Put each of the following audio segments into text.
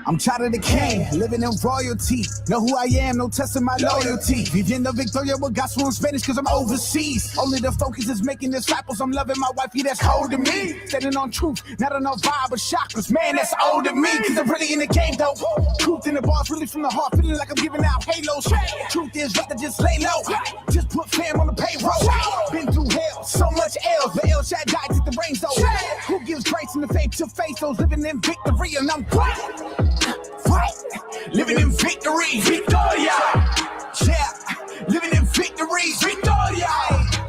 I'm tired of the king, living in royalty. Know who I am, no testing my loyalty. Viviendo Victoria with gospel in Spanish cause I'm overseas. Only the focus is making disciples. I'm loving my wifey that's holding me. Standing on truth, not on no vibe or chakras. Man, that's old to me cause I'm really in the game though. Truth in the bars, really from the heart. Feeling like I'm giving out halos. Truth is rather just lay low. Just put fam on the payroll. Been through hell, so much L's. But El Shaddai took the reins though. Who gives grace and the faith to faith? Those living in victory and I'm quiet. Living in victory, Victoria. Yeah, living in victory, Victoria.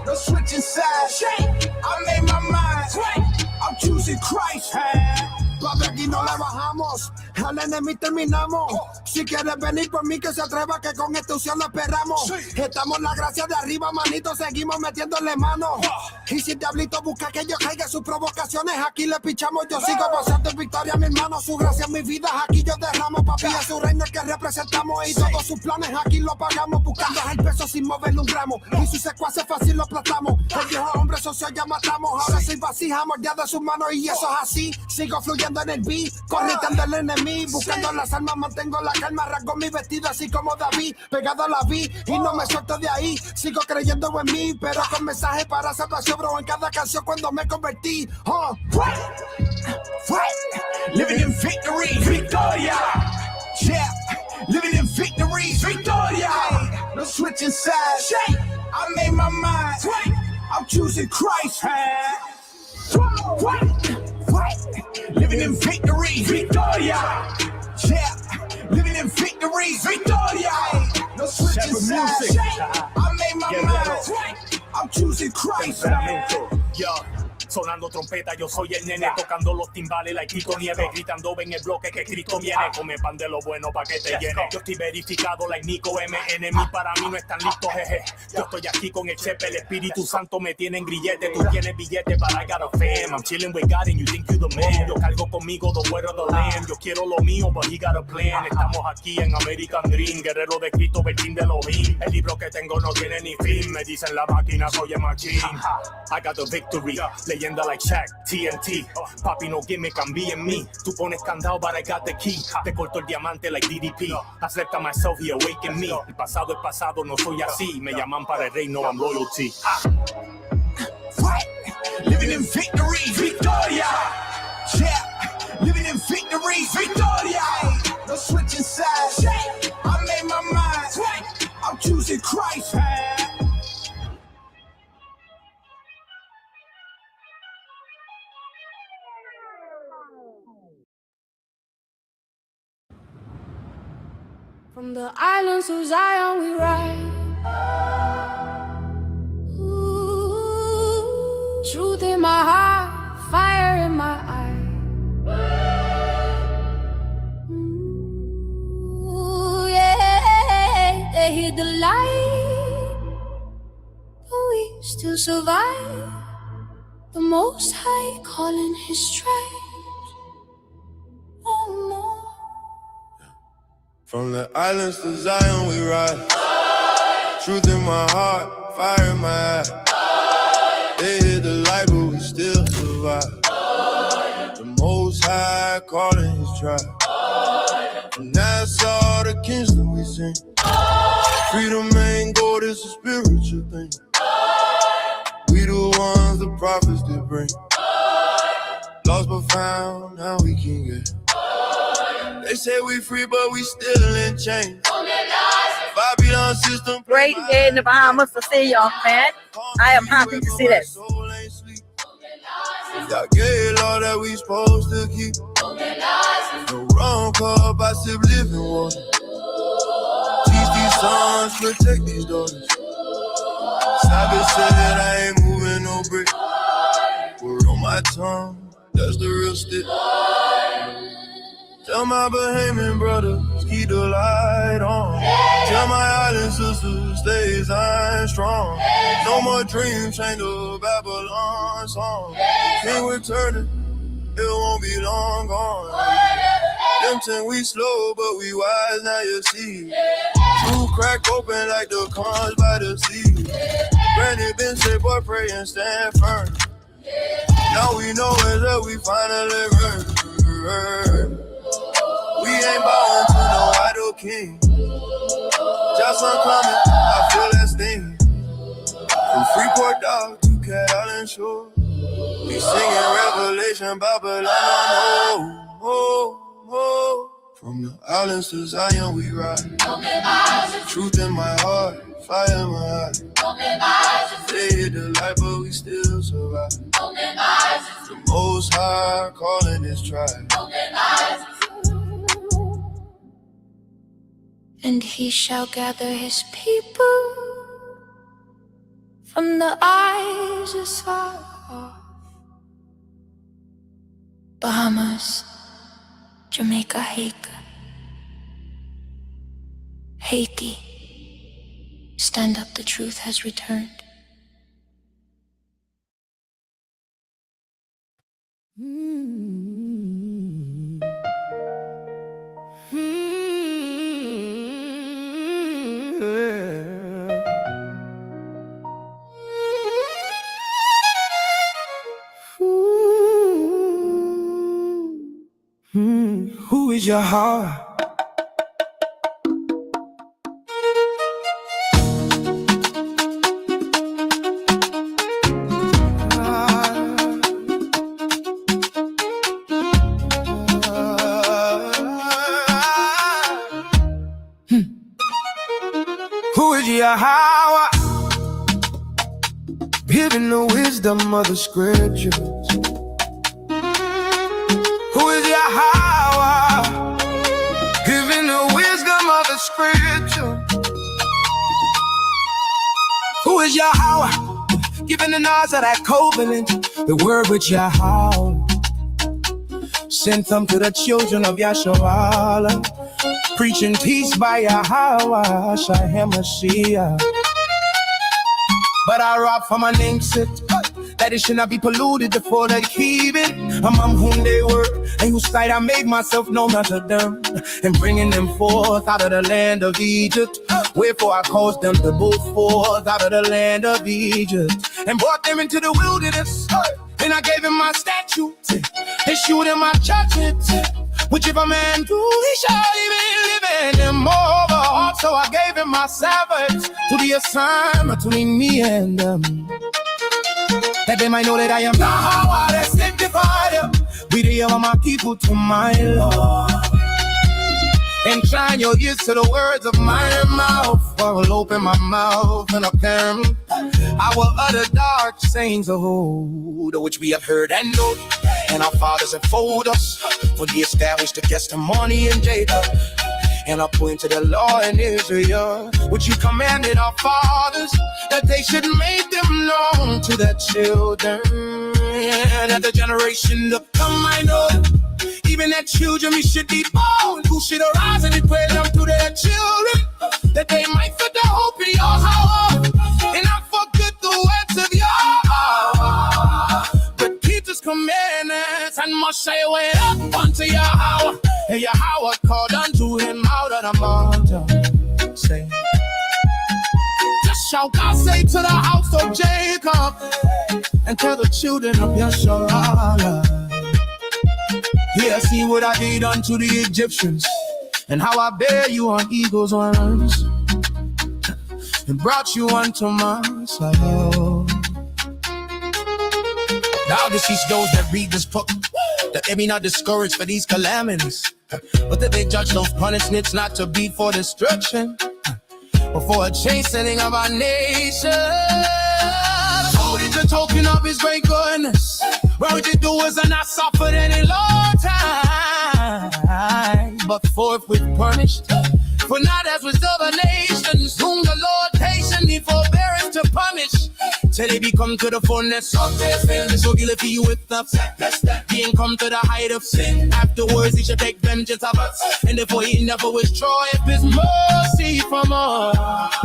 No switching sides. I made my mind. I'm choosing Christ. Papi, aquí no le bajamos, al enemigo terminamos. Si quieres venir por mí, que se atreva, que con esta unción lo esperamos. Estamos en la gracia de arriba, manito, seguimos metiéndole mano. Y si diablito busca que yo caiga sus provocaciones, aquí le pichamos. Yo sigo pasando en victoria, mi hermano. Su gracia en mi vida, aquí yo derramo. Papi, es su reino el que representamos. Y todos sus planes aquí lo pagamos. Buscando el peso sin moverle un gramo. Y sus secuaces fácil lo aplastamos. El viejo hombre socio ya matamos. Ahora soy vasija, mordida de sus manos. Y eso es así, sigo fluyendo en el beat, corriendo el enemigo, buscando las almas, mantengo la calma, rasgo mi vestido así como David, pegado a la vi y no me suelto de ahí, sigo creyendo en mí, pero con mensaje para salvación, bro, en cada canción cuando me convertí, living in victory, Victoria, yeah, living in victory, Victoria, no switching sides, I made my mind, I'm choosing Christ, living in victory, Victoria. Yeah, living in victory, Victoria. No switching sides. I made my mind. I'm choosing Christ. Sonando trompeta, yo soy el nene, tocando los timbales, like Tito Nieves, gritando en el bloque que Cristo viene, come pan de lo bueno pa' que te llene. Yo estoy verificado, like Nico M, enemy para mí no están listos, jeje. Yo estoy aquí con el chepe, el Espíritu Santo me tiene en grillete, tú tienes billete, but I got a fam. I'm chilling with God and you think you the man. Yo cargo conmigo the word of the land, yo quiero lo mío, but he got a plan. Estamos aquí en American Dream, guerrero de Cristo, Bertín de Elohim. El libro que tengo no tiene ni fin, me dicen la máquina, soy el machine. I got the victory, leyenda like Shaq, TNT. Papi, no gimmick, I'm being me. Tú pones candado, but I got the key. Te corto el diamante like DDP. Acepta myself y awaken me. El pasado es pasado, no soy así. Me llaman para el reino, I'm loyalty. Living in victory, Victoria. Yeah, living in victory, Victoria. No switching sides. I made my mind. I'm choosing Christ. From the islands of Zion we ride. Ooh, truth in my heart, fire in my eye. Ooh, yeah, they hid the light, but we still survive. The Most High calling His tribes. Oh no. From the islands to Zion we ride. Truth in my heart, fire in my eye. They hid the light, but we still survive. The Most High calling His tribe. And that's all the kings that we sing. Freedom ain't gold, it's a spiritual thing. We the ones the prophets did bring. Lost but found, now we can get. They say we free, but we still in chains. Babylon system. Great day in the Bahamas to see y'all, man. I am happy to see this. Y'all gave all that we supposed to keep. No wrong call by sip living water. Teach these sons, protect these daughters. Sabbath said I ain't moving no brick. Word on my tongue, that's the real stick. Tell my Bahamian brothers, keep the light on. Tell my island sisters, stay Zion strong. No more dreams, change the Babylon song. King returning, it won't be long gone. Them 10 we slow, but we wise, now you see. True crack open like the conch by the sea. Granny been said, boy, pray and stand firm. Now we know it's that we finally earned. We ain't bowing to no idol king. Just coming, I feel that sting. From Freeport Dock to Cat Island Shore, we singing Revelation, Babylon, oh. From the islands to Zion we ride. Truth in my heart, fire in my eye. They hit the light, but we still survive. The Most High calling this tribe. And he shall gather his people from the eyes as far off. Bahamas, Jamaica, Haiti, stand up, the truth has returned. Who is your heart? Who is Yahweh? Giving the wisdom of the scriptures. Who is Yahweh? Giving the wisdom of the scripture. Who is Yahweh? Giving the knowledge of that covenant, the word with Yahweh. Sent them to the children of Yahshua, preaching peace by Yahweh, Shahem Mashiach. But I rob for my namesake, that it should not be polluted before they keep it among whom they were, and whose sight I made myself known unto them, and bringing them forth out of the land of Egypt. Wherefore I caused them to go forth out of the land of Egypt, and brought them into the wilderness. And I gave him my statutes, and shewed him my judgments, which if a man do, he shall even live in them over. So I gave him my Sabbaths to be a sign between me and them, that they might know that I am Yahweh that sanctified them. Be the of my people to my Lord. Incline your ears to the words of my mouth. I will open my mouth and apparent I will utter dark sayings of old, which we have heard and known, and our fathers enfold us, for they established the testimony in Jacob, and I point to the law in Israel, which you commanded our fathers, that they should make them known to their children, and that the generation to come I know, even that children we should be born, who should arise and declare them to their children, that they might fit the hope in your house, and not forget the words of your but keep his commandments, and must say way up unto Yahweh, and Yahweh called unto him out of the mountain, say, just shall God say to the house of Jacob, and tell the children of Yahshua, here see what I did unto the Egyptians, and how I bear you on eagle's wings, and brought you unto myself. Thou deceased those that read this book, that they be not discouraged for these calamities, but that they judge those punishments not to be for destruction, but for a chastening of our nation. So did the token of his great goodness, where did do is not suffered any long time, but forthwith punished. For not as with other nations, whom the Lord patiently forbeareth to punish, till they become to the fullness of their sin. So he'll fill you with the being come to the height of sin. Afterwards he shall take vengeance of us, and therefore he never withdraweth his mercy from us.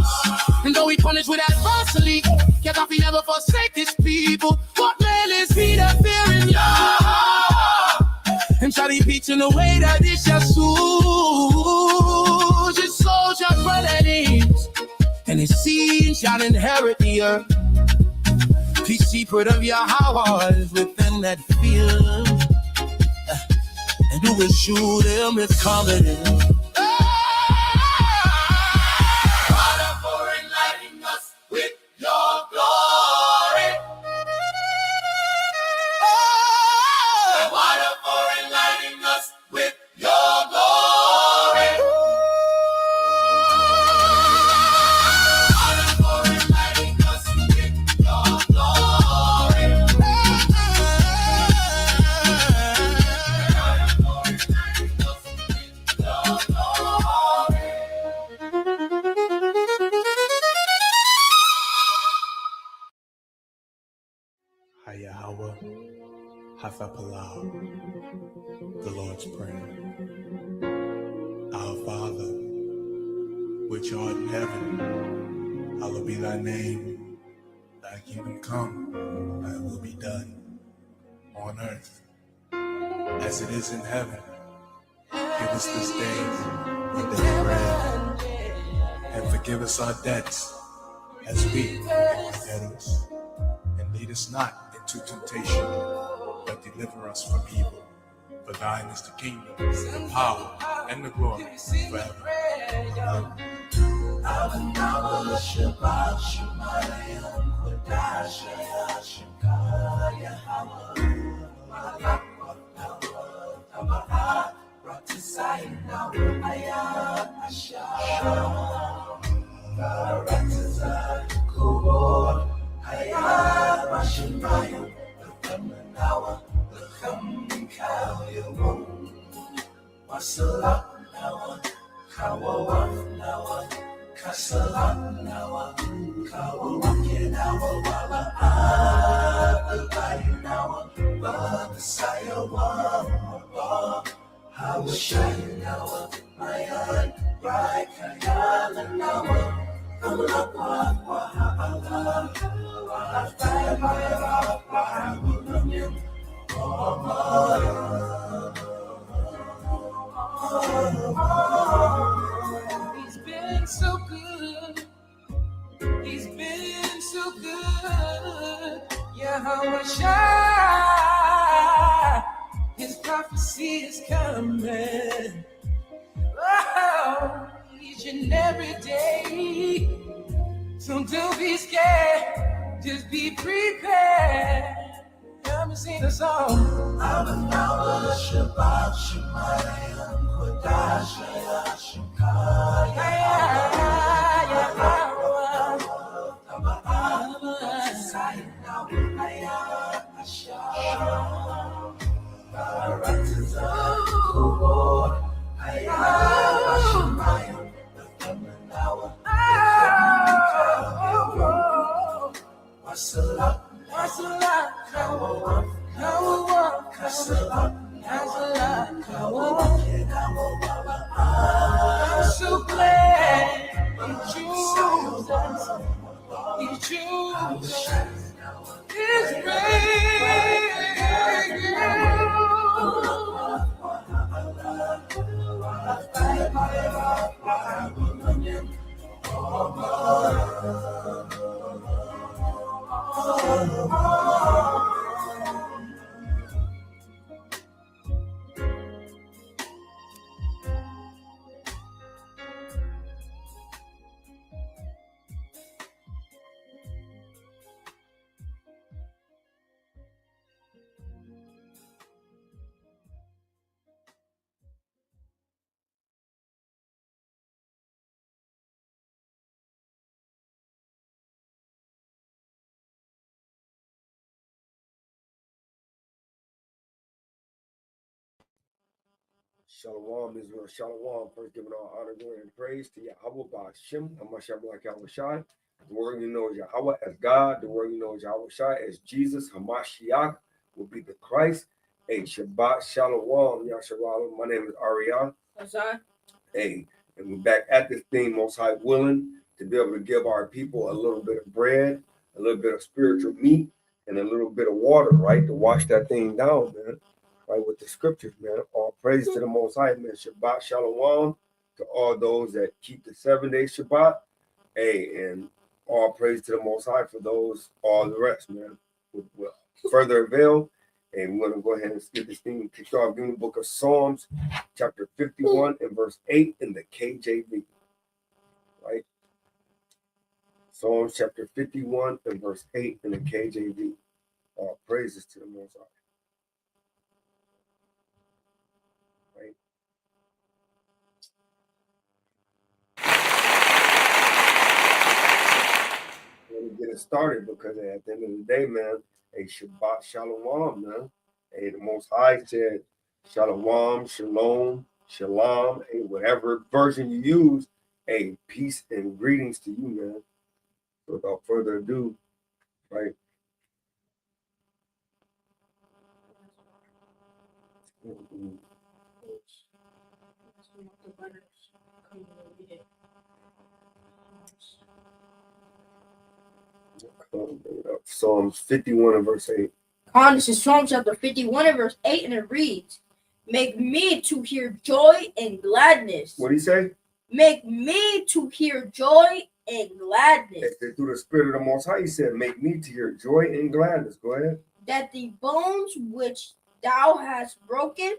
And though he punished with adversity, yet off he never forsake his people. What man is he that fearing Yahweh, and shall he preach in the way that he shall soothe his soul shall dwell at ease, and his seed shall inherit the earth. The secret of your heart is within that feeling. And who will shoot him with confidence? Father, for enlightening us with your glory. Father, for enlightening us with your glory. Father, for enlightening us with your glory. Hayahawa, Hafapalau, the Lord's Prayer. Our Father, which art in heaven, hallowed be thy name. Thy kingdom come, thy will be done on earth as it is in heaven. Give us this day our daily bread, and forgive us our debts as we forgive our debtors. And lead us not into temptation, but deliver us from evil. For thine is the kingdom, the power, and the glory forever. Amen. He's been so good. He's been so good. Yahweh Shai. His prophecy is coming. Oh, each and every day. So don't be scared. Just be prepared. Come and sing the song. I'm an hour Shabbat Shemayim Kodash I'm so glad you choose us. You choose His Shalom, Israel, Shalom. First, giving all honor, glory, and praise to Yahweh, Ba'ashem, Hamashiach, Black Yahweh Shai. The word you know is Yahweh as God. The word you know is Yahweh Shai as Jesus. Hamashiach will be the Christ. Hey, Shabbat Shalom, Yahshalalom. My name is Ariana. Hey, and we're back at this thing, Most High willing, to be able to give our people a little bit of bread, a little bit of spiritual meat, and a little bit of water, right, to wash that thing down, man. Right, with the scriptures, man. All praise to the Most High, man. Shabbat Shalom to all those that keep the 7-day Shabbat. Hey, and All praise to the Most High for those, all the rest, man. With further avail, and we're going to go ahead and get this thing kicked off. Give me the book of Psalms, chapter 51 and verse 8 in the KJV. Right? Psalms chapter 51 and verse 8 in the KJV. All praises to the Most High. Right? We're get it started because at the end of the day, man, a Shabbat Shalom, man. Hey, the Most High said Shalom, Shalom, Shalom, hey, whatever version you use, hey, peace and greetings to you, man. So without further ado, right? Psalms 51 and verse 8. This is Psalm chapter 51 and verse 8, and it reads, "Make me to hear joy and gladness." What do you say? Make me to hear joy and gladness. Through the Spirit of the Most High, he said, make me to hear joy and gladness. Go ahead. That the bones which thou hast broken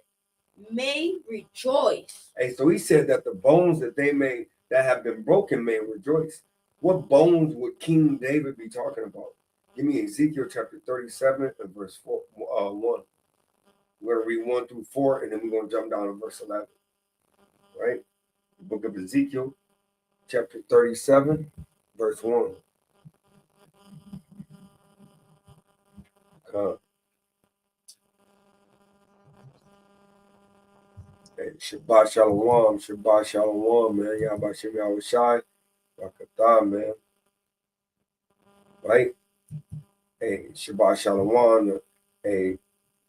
may rejoice. Hey, so he said that the bones that have been broken may rejoice. What bones would King David be talking about? Give me Ezekiel chapter 37 and verse 1. We're going to read 1 through 4, and then we're going to jump down to verse 11. Right? The book of Ezekiel, chapter 37, verse 1. Hey, Shabbat Shalom, man. Yahweh Shem Yahweh Shai, Rakatah, man. Right? Hey, Shabbat Shalom. Hey,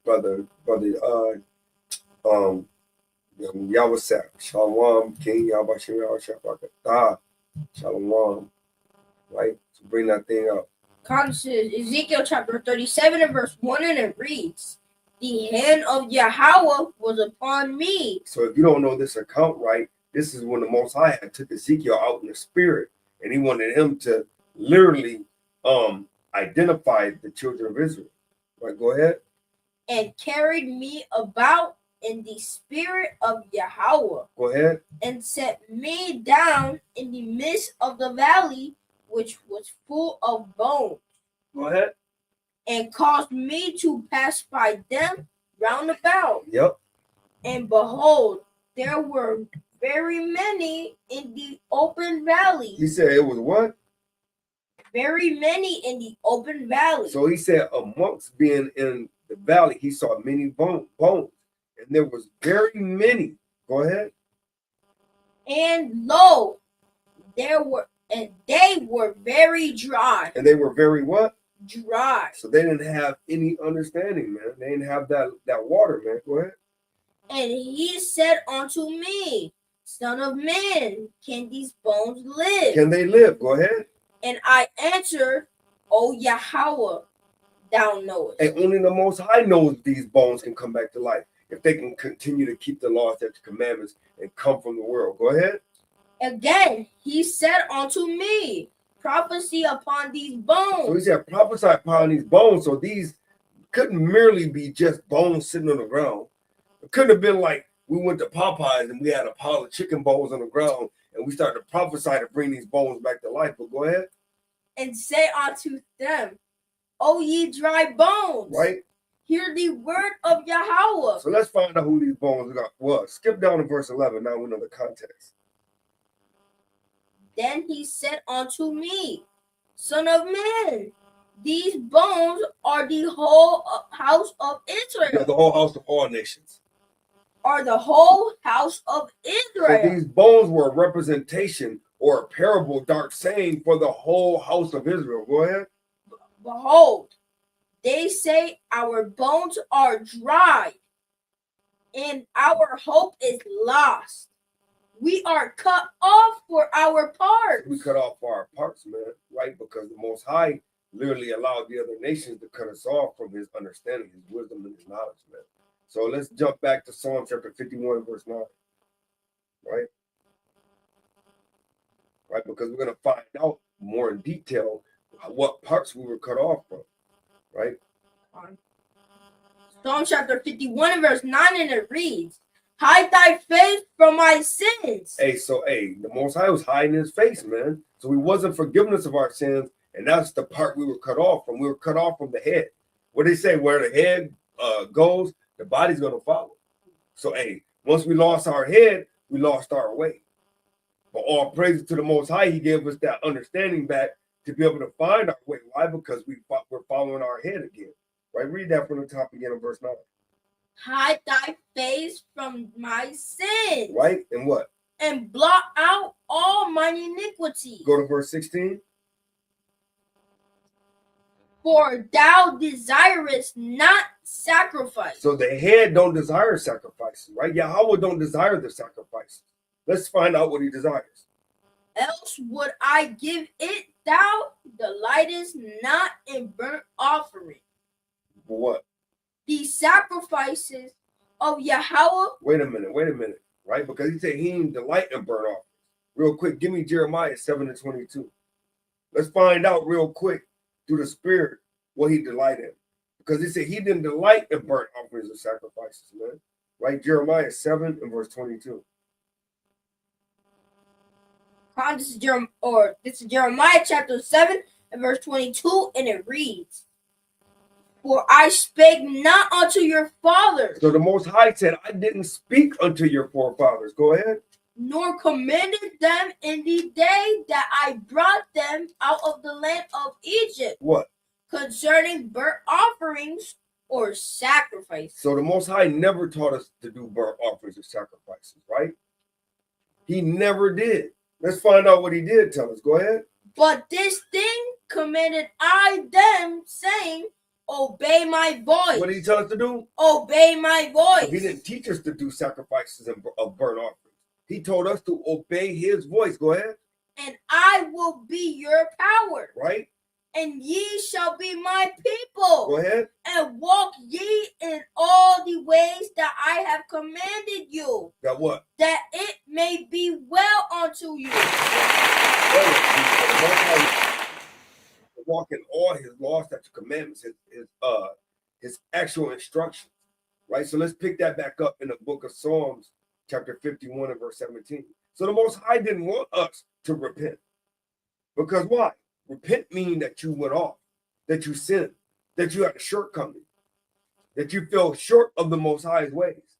brother, Yahweh Shalom, King Yahweh Shem Yahweh Shai, Rakatah, Shalom. Right? So bring that thing up. This is Ezekiel chapter 37 and verse 1, and it reads, "The hand of Yahweh was upon me." So if you don't know this account right, this is when the Most High had took Ezekiel out in the spirit, and he wanted him to literally identify the children of Israel. Right, go ahead. "And carried me about in the spirit of Yahweh." Go ahead. "And set me down in the midst of the valley, which was full of bones." Go ahead. "And caused me to pass by them round about." Yep. "And behold, there were very many in the open valley." He said it was what? Very many in the open valley. So he said amongst being in the valley, he saw many bones. And there was very many. Go ahead. "And lo, they were very dry." And they were very what? Dry. So they didn't have any understanding, man. They didn't have that water, man. Go ahead. "And he said unto me, Son of man, can these bones live? Can they live?" Go ahead. And I answered, O Yahweh, thou knowest." And only the Most High knows these bones can come back to life if they can continue to keep the laws, statutes, commandments, and come from the world. Go ahead. Again, he said unto me, Prophecy upon these bones. So he said, prophesy upon these bones. So these couldn't merely be just bones sitting on the ground. It couldn't have been like we went to Popeyes and we had a pile of chicken bones on the ground and we started to prophesy to bring these bones back to life. But go ahead. "And say unto them, O ye dry bones, right? Hear the word of Yahweh." So let's find out who these bones was. Skip down to verse 11. Now we know the context. "Then he said unto me, Son of man, these bones are the whole house of Israel." Yeah, the whole house of all nations. Are the whole house of Israel. So these bones were a representation or a parable, dark saying for the whole house of Israel. Go ahead. "Behold, they say our bones are dry, and our hope is lost. We are cut off for our parts." We cut off for our parts, man, right? Because the Most High literally allowed the other nations to cut us off from his understanding, his wisdom, and his knowledge, man. So let's jump back to Psalm chapter 51, verse 9, right? Right, because we're going to find out more in detail what parts we were cut off from, right? Psalm chapter 51 and verse 9, and it reads, hide thy face from my sins. Hey, so the Most High was hiding his face, man. So he wasn't forgiveness of our sins, and that's the part we were cut off from. We were cut off from the head. What they say, where the head goes, the body's gonna follow. So once we lost our head, we lost our way. But all praise to the Most High, he gave us that understanding back to be able to find our way. Why? Because we're following our head again. Right? Read that from the top again in verse 9. Hide thy face from my sins. Right? And what? And blot out all mine iniquities. Go to verse 16. For thou desirest not sacrifice. So the head don't desire sacrifices, right? Yahweh don't desire the sacrifices. Let's find out what he desires. Else would I give it, thou delightest not in burnt offering. For what? The sacrifices of Yahweh. Wait a minute, right? Because he said he didn't delight in burnt offerings. Real quick, give me Jeremiah 7:22. Let's find out real quick through the Spirit what he delighted in. Because he said he didn't delight in burnt offerings or sacrifices, man. Right? Jeremiah 7 and verse 22. This is Jeremiah chapter 7 and verse 22, and it reads, for I spake not unto your fathers. So the Most High said, I didn't speak unto your forefathers. Go ahead. Nor commanded them in the day that I brought them out of the land of Egypt. What? Concerning burnt offerings or sacrifices. So the Most High never taught us to do burnt offerings or sacrifices, right? He never did. Let's find out what he did tell us. Go ahead. But this thing commanded I them, saying, obey my voice. What did he tell us to do? Obey my voice. So he didn't teach us to do sacrifices of burnt offerings. He told us to obey his voice. Go ahead. And I will be your power. Right? And ye shall be my people. Go ahead. And walk ye in all the ways that I have commanded you. That what? That it may be well unto you. Walk in all his laws, statutes, commandments, his actual instructions. Right? So let's pick that back up in the book of Psalms, chapter 51 and verse 17. So the Most High didn't want us to repent. Because why? Repent means that you went off, that you sinned, that you had a shortcoming, that you fell short of the Most High's ways.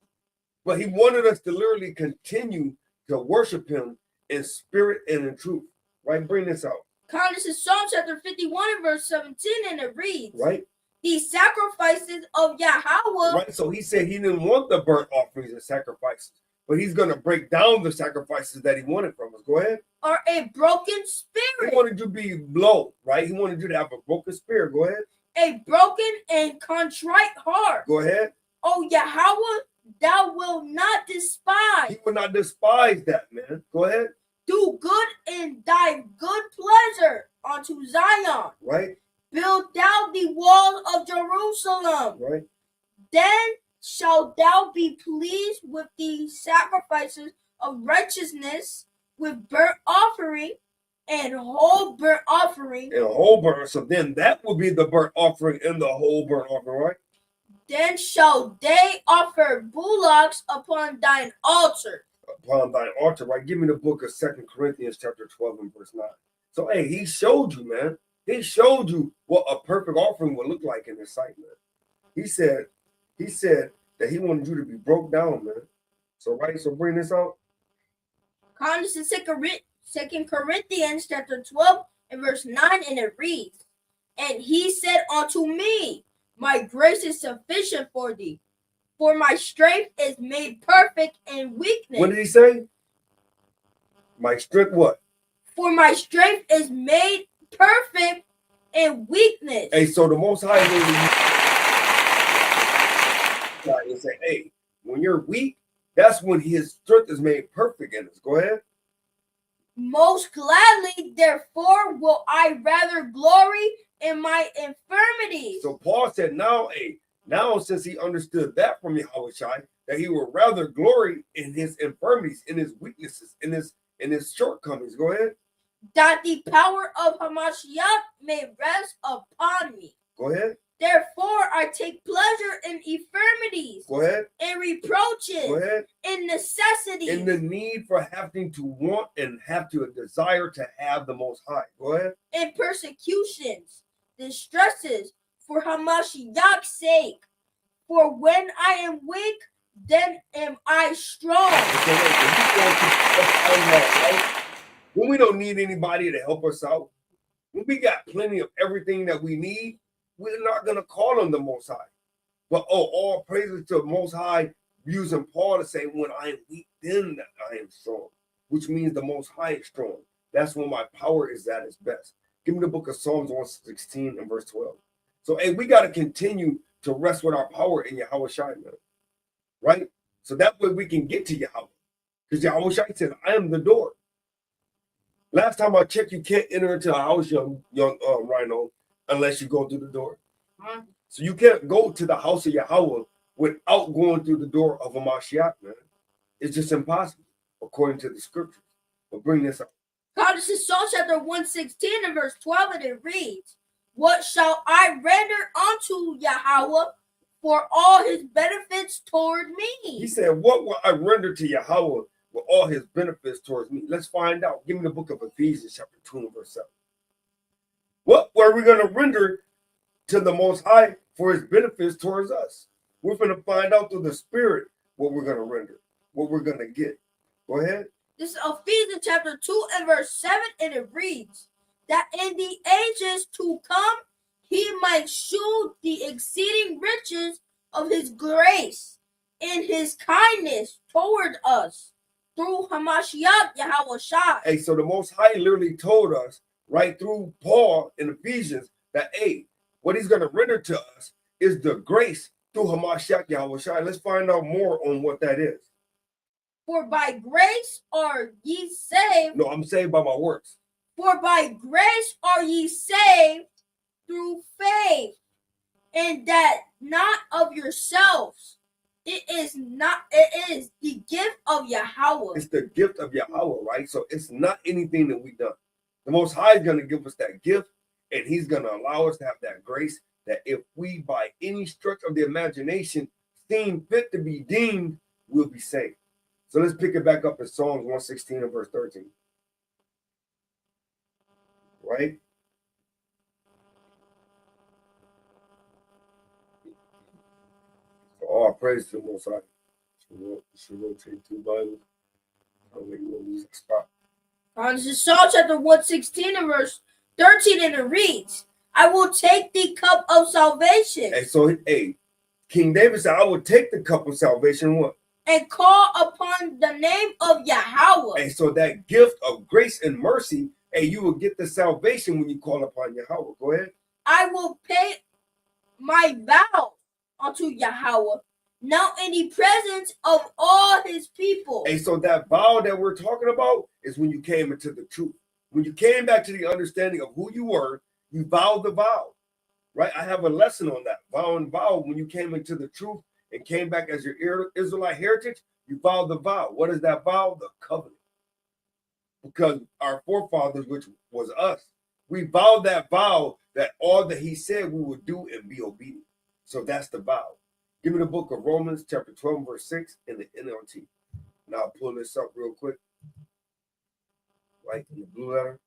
But he wanted us to literally continue to worship him in spirit and in truth. Right? Bring this out. This is Psalm chapter 51 and verse 17, and it reads, right? The sacrifices of Yahweh. Right. So he said he didn't want the burnt offerings and sacrifices, but he's going to break down the sacrifices that he wanted from us. Go ahead. Or a broken spirit. He wanted you to be low, right? He wanted you to have a broken spirit. Go ahead. A broken and contrite heart. Go ahead. Oh, Yahweh, thou wilt not despise. He will not despise that, man. Go ahead. Do good in thy good pleasure unto Zion. Right. Build thou the walls of Jerusalem. Right. Then shalt thou be pleased with the sacrifices of righteousness, with burnt offering and whole burnt offering. And whole burnt. So then that will be the burnt offering and the whole burnt offering, right? Then shall they offer bullocks upon thine altar. Upon thine altar, right? Give me the book of 2 Corinthians chapter 12 and verse 9. So, he showed you, man. He showed you what a perfect offering would look like in his sight, man. He said that he wanted you to be broke down, man. So, right, so bring this out. This is 2 Corinthians chapter 12 and verse 9, and it reads, and he said unto me, my grace is sufficient for thee, for my strength is made perfect in weakness. What did he say? My strength what? For my strength is made perfect in weakness. Hey, so the Most High will say, hey, when you're weak, that's when his strength is made perfect in us. Go ahead. Most gladly, therefore, will I rather glory in my infirmities. So Paul said, now since he understood that from Yahweh Shai, that he would rather glory in his infirmities, in his weaknesses, in his shortcomings. Go ahead. that the power of Hamashiach may rest upon me. Go ahead. Therefore, I take pleasure in infirmities, Go ahead. in reproaches, Go ahead. in necessities, In the need for having to want and have to a desire to have the Most High. Go ahead. in persecutions, distresses, for Hamashiach's sake. For when I am weak, then am I strong. When we don't need anybody to help us out, when we got plenty of everything that we need, we're not going to call on the Most High. But all praises to the Most High, using Paul to say, when I am weak, then I am strong, which means the Most High is strong. That's when my power is at its best. Give me the book of Psalms 116 and verse 12. So, hey, we got to continue to rest with our power in Yahweh Shai, man. Right? So that way we can get to Yahweh. Because Yahweh Shai said, I am the door. Last time I checked, you can't enter into a house, young Rhino, unless you go through the door. Huh? So you can't go to the house of Yahweh without going through the door of a Mashiach, man. It's just impossible, according to the scriptures. But bring this up. God, this is Psalm chapter 116 and verse 12, and it reads, what shall I render unto Yahweh for all his benefits toward me? He said, what will I render to Yahweh with all his benefits towards me? Let's find out. Give me the book of Ephesians chapter 2 and verse 7. What were we going to render to the Most High for his benefits towards us? We're going to find out through the Spirit what we're going to render, what we're going to get. Go ahead. This is Ephesians chapter 2 and verse 7, and it reads, that in the ages to come he might shew the exceeding riches of his grace in his kindness toward us through Hamashiach Yahweh Shai. Hey, so the Most High literally told us right through Paul in Ephesians that, hey, what he's going to render to us is the grace through Hamashiach Yahweh Shai. Let's find out more on what that is. For by grace are ye saved. No, I'm saved by my works. For by grace are ye saved through faith, and that not of yourselves. It is the gift of Yahweh. It's the gift of Yahweh, right? So it's not anything that we've done. The Most High is going to give us that gift, and he's going to allow us to have that grace that if we, by any stretch of the imagination, seem fit to be deemed, we'll be saved. So let's pick it back up in Psalms 116 and verse 13. Right? So all praise to the Most High. Should rotate two Bibles. I'll make you lose that spot. This is Psalm chapter 116 and verse 13, and it reads, I will take the cup of salvation. And so, hey, King David said, I will take the cup of salvation, what? And call upon the name of Yahweh. And so that gift of grace and mercy, and you will get the salvation when you call upon Yahweh. Go ahead. I will pay my vow unto Yahweh, now in the presence of all his people. And so that vow that we're talking about is when you came into the truth. When you came back to the understanding of who you were, you vowed the vow, right? I have a lesson on that. Vow and vow, when you came into the truth and came back as your Israelite heritage, you vowed the vow. What is that vow? The covenant. Because our forefathers, which was us, we vowed that vow that all that he said we would do and be obedient. So that's the vow. Give me the book of Romans chapter 12, verse 6 in the NLT. Now I'll pull this up real quick. Right in the blue letter.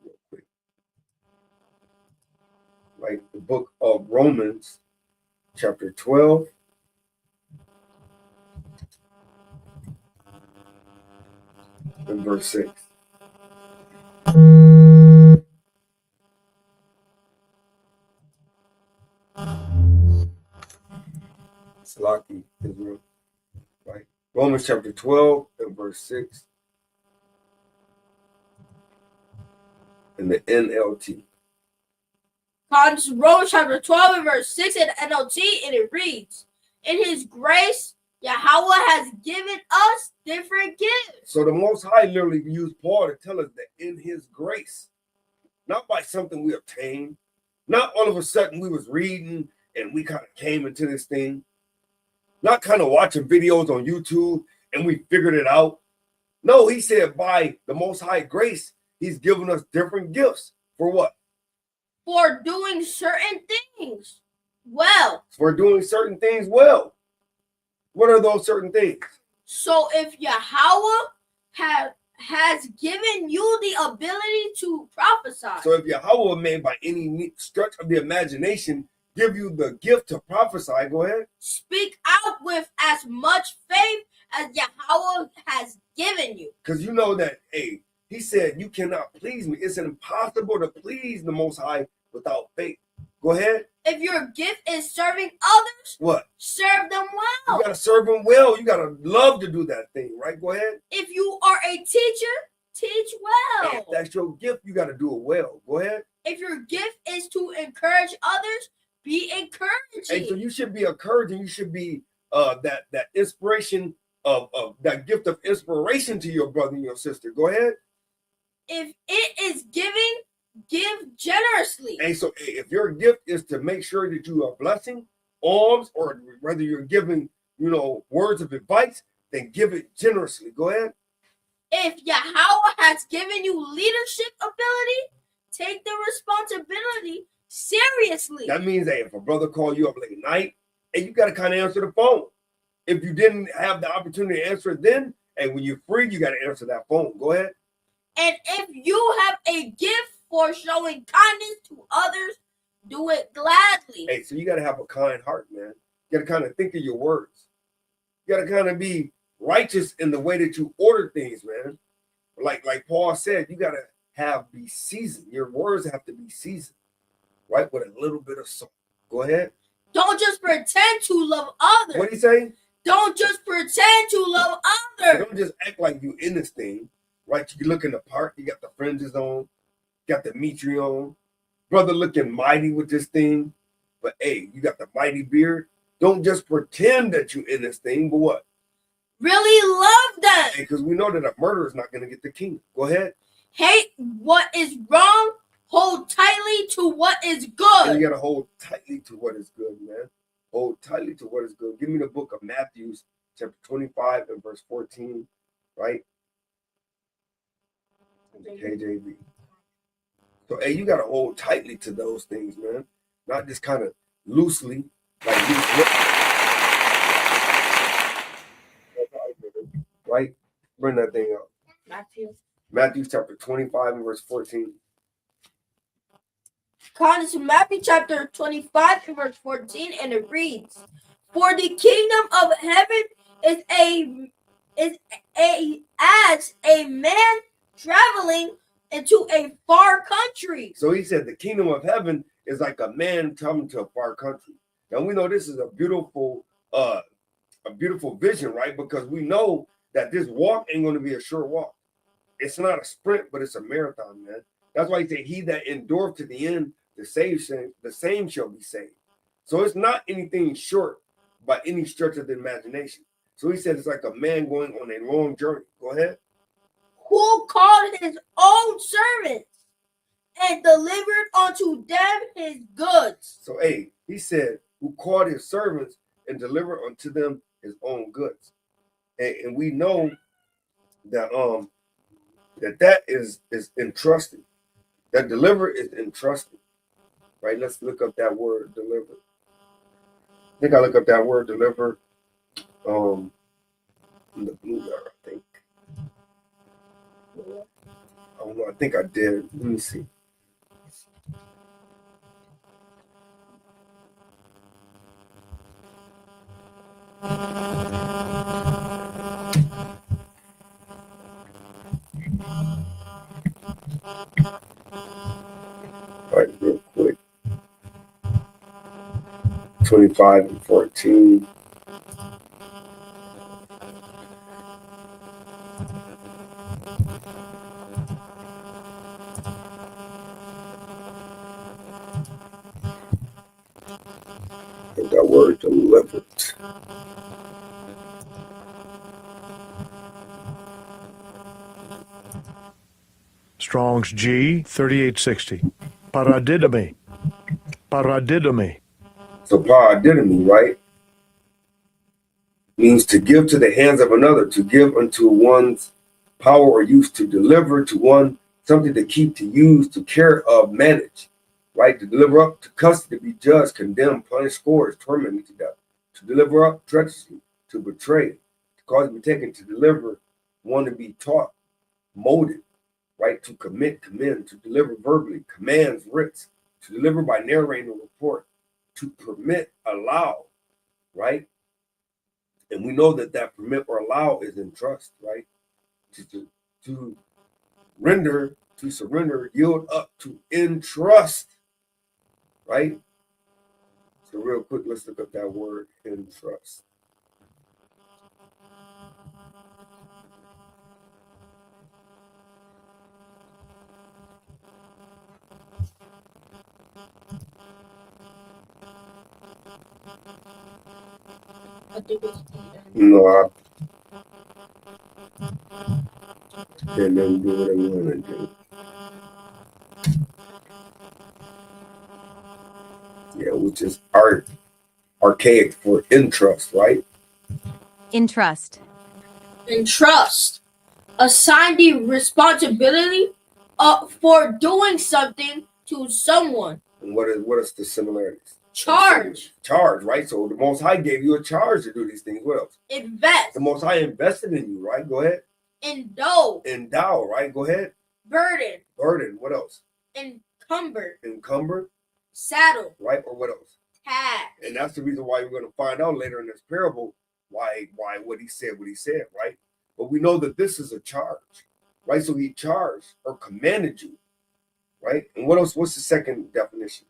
Real quick. Right, the book of Romans chapter 12. And verse 6. Salaki, Israel. Right. Romans chapter 12 and verse 6. In the NLT. Romans chapter 12 and verse 6 in the NLT, and it reads, in his grace, Yahweh has given us different gifts. So the Most High literally used Paul to tell us that in his grace, not by something we obtained, not all of a sudden we was reading and we kind of came into this thing, not kind of watching videos on YouTube and we figured it out. No, he said by the Most High grace, he's given us different gifts. For what? For doing certain things well. For doing certain things well. What are those certain things? So if Yahweh has given you the ability to prophesy. So if Yahweh may by any stretch of the imagination give you the gift to prophesy, go ahead. Speak out with as much faith as Yahweh has given you. Because you know that, hey, he said, you cannot please me. It's impossible to please the Most High without faith. Go ahead. If your gift is serving others, what? Serve them well. You got to serve them well. You got to love to do that thing, right? Go ahead. If you are a teacher, teach well. Hey, if that's your gift, you got to do it well. Go ahead. If your gift is to encourage others, be encouraging. Hey, so you should be encouraging. You should be that inspiration of that gift of inspiration to your brother and your sister. Go ahead. If it is giving, give generously. And so if your gift is to make sure that you are blessing alms, or whether you're giving, words of advice, then give it generously. Go ahead. If Yahweh has given you leadership ability, take the responsibility seriously. That means that if a brother call you up late at night, and you got to kind of answer the phone. If you didn't have the opportunity to answer it then, and when you're free, you got to answer that phone. Go ahead. And if you have a gift for showing kindness to others, do it gladly. Hey, so you got to have a kind heart, man. You got to kind of think of your words. You got to kind of be righteous in the way that you order things, man. Like Paul said, you got to be seasoned. Your words have to be seasoned, right? With a little bit of salt. Go ahead. Don't just pretend to love others. What did he say? Don't just pretend to love others. Don't just act like you in this thing, right? You look in the park, you got the fringes on, got the mitre on, brother looking mighty with this thing, but hey, you got the mighty beard. Don't just pretend that you in this thing, but what? Really love them. Because we know that a murderer is not going to get the kingdom. Go ahead. Hate what is wrong. Hold tightly to what is good. And you got to hold tightly to what is good, man. Hold tightly to what is good. Give me the book of Matthew, chapter 25 and verse 14, right? In the KJV. So, hey, you got to hold tightly to those things, man. Not just kind of loosely, like loose. Right? Bring that thing up. Matthew chapter 25 and verse 14. According to Matthew chapter 25 and verse 14, and it reads, "For the kingdom of heaven is as a man traveling into a far country." So he said the kingdom of heaven is like a man coming to a far country. Now we know this is a beautiful vision, right? Because we know that this walk ain't going to be a short walk. It's not a sprint, but it's a marathon, man. That's why he said, "He that endureth to the end, the same shall be saved." So it's not anything short by any stretch of the imagination. So he said it's like a man going on a long journey. Go ahead. Who called his own servants and delivered unto them his goods. So, hey, he said, who called his servants and delivered unto them his own goods. And we know that that is entrusting. That deliver is entrusting. Right? Let's look up that word, deliver. I think I look up that word, deliver, in the blue letter, I think. I don't know. I think I did. Let me see. All right, real quick. 25 and 14. And that word delivered. Strong's G 3860. Paradidomi. Paradidomi. So paradidomi, right, means to give to the hands of another, to give unto one's power or use to deliver to one, something to keep, to use, to care of, manage, right? To deliver up, to custody, to be judged, condemned, punished, scourged, tormented to death, to deliver up treacherously, to betray, to cause to be taken, to deliver, one to be taught, molded, right? To commit, commend, to deliver verbally, commands, writs, to deliver by narrating a report, to permit, allow, right? And we know that that permit or allow is in trust, right? To render, to surrender, yield up, to entrust, right? So real quick, let's look up that word, entrust. I think it's No, and then do what I want to do. Yeah, which is archaic for entrust, right? Entrust. entrust. Assign the responsibility for doing something to someone. And what is the similarities? Charge. Charge, right? So the Most High gave you a charge to do these things. What else? Invest. The Most High invested in you, right? Go ahead. Endow. Endow, right? Go ahead. Burden. Burden. What else? Encumber. Encumber. Saddle. Right? Or what else? Tax. And that's the reason why we're going to find out later in this parable why what he said, right? But we know that this is a charge, right? So he charged or commanded you, right? And what else? What's the second definition?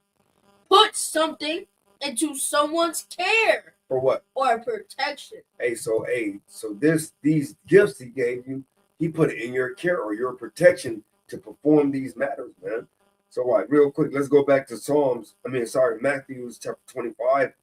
Put something into someone's care. For what? Or protection. So these gifts he gave you, he put it in your care or your protection to perform these matters, man. So real quick, let's go back to Matthew chapter 25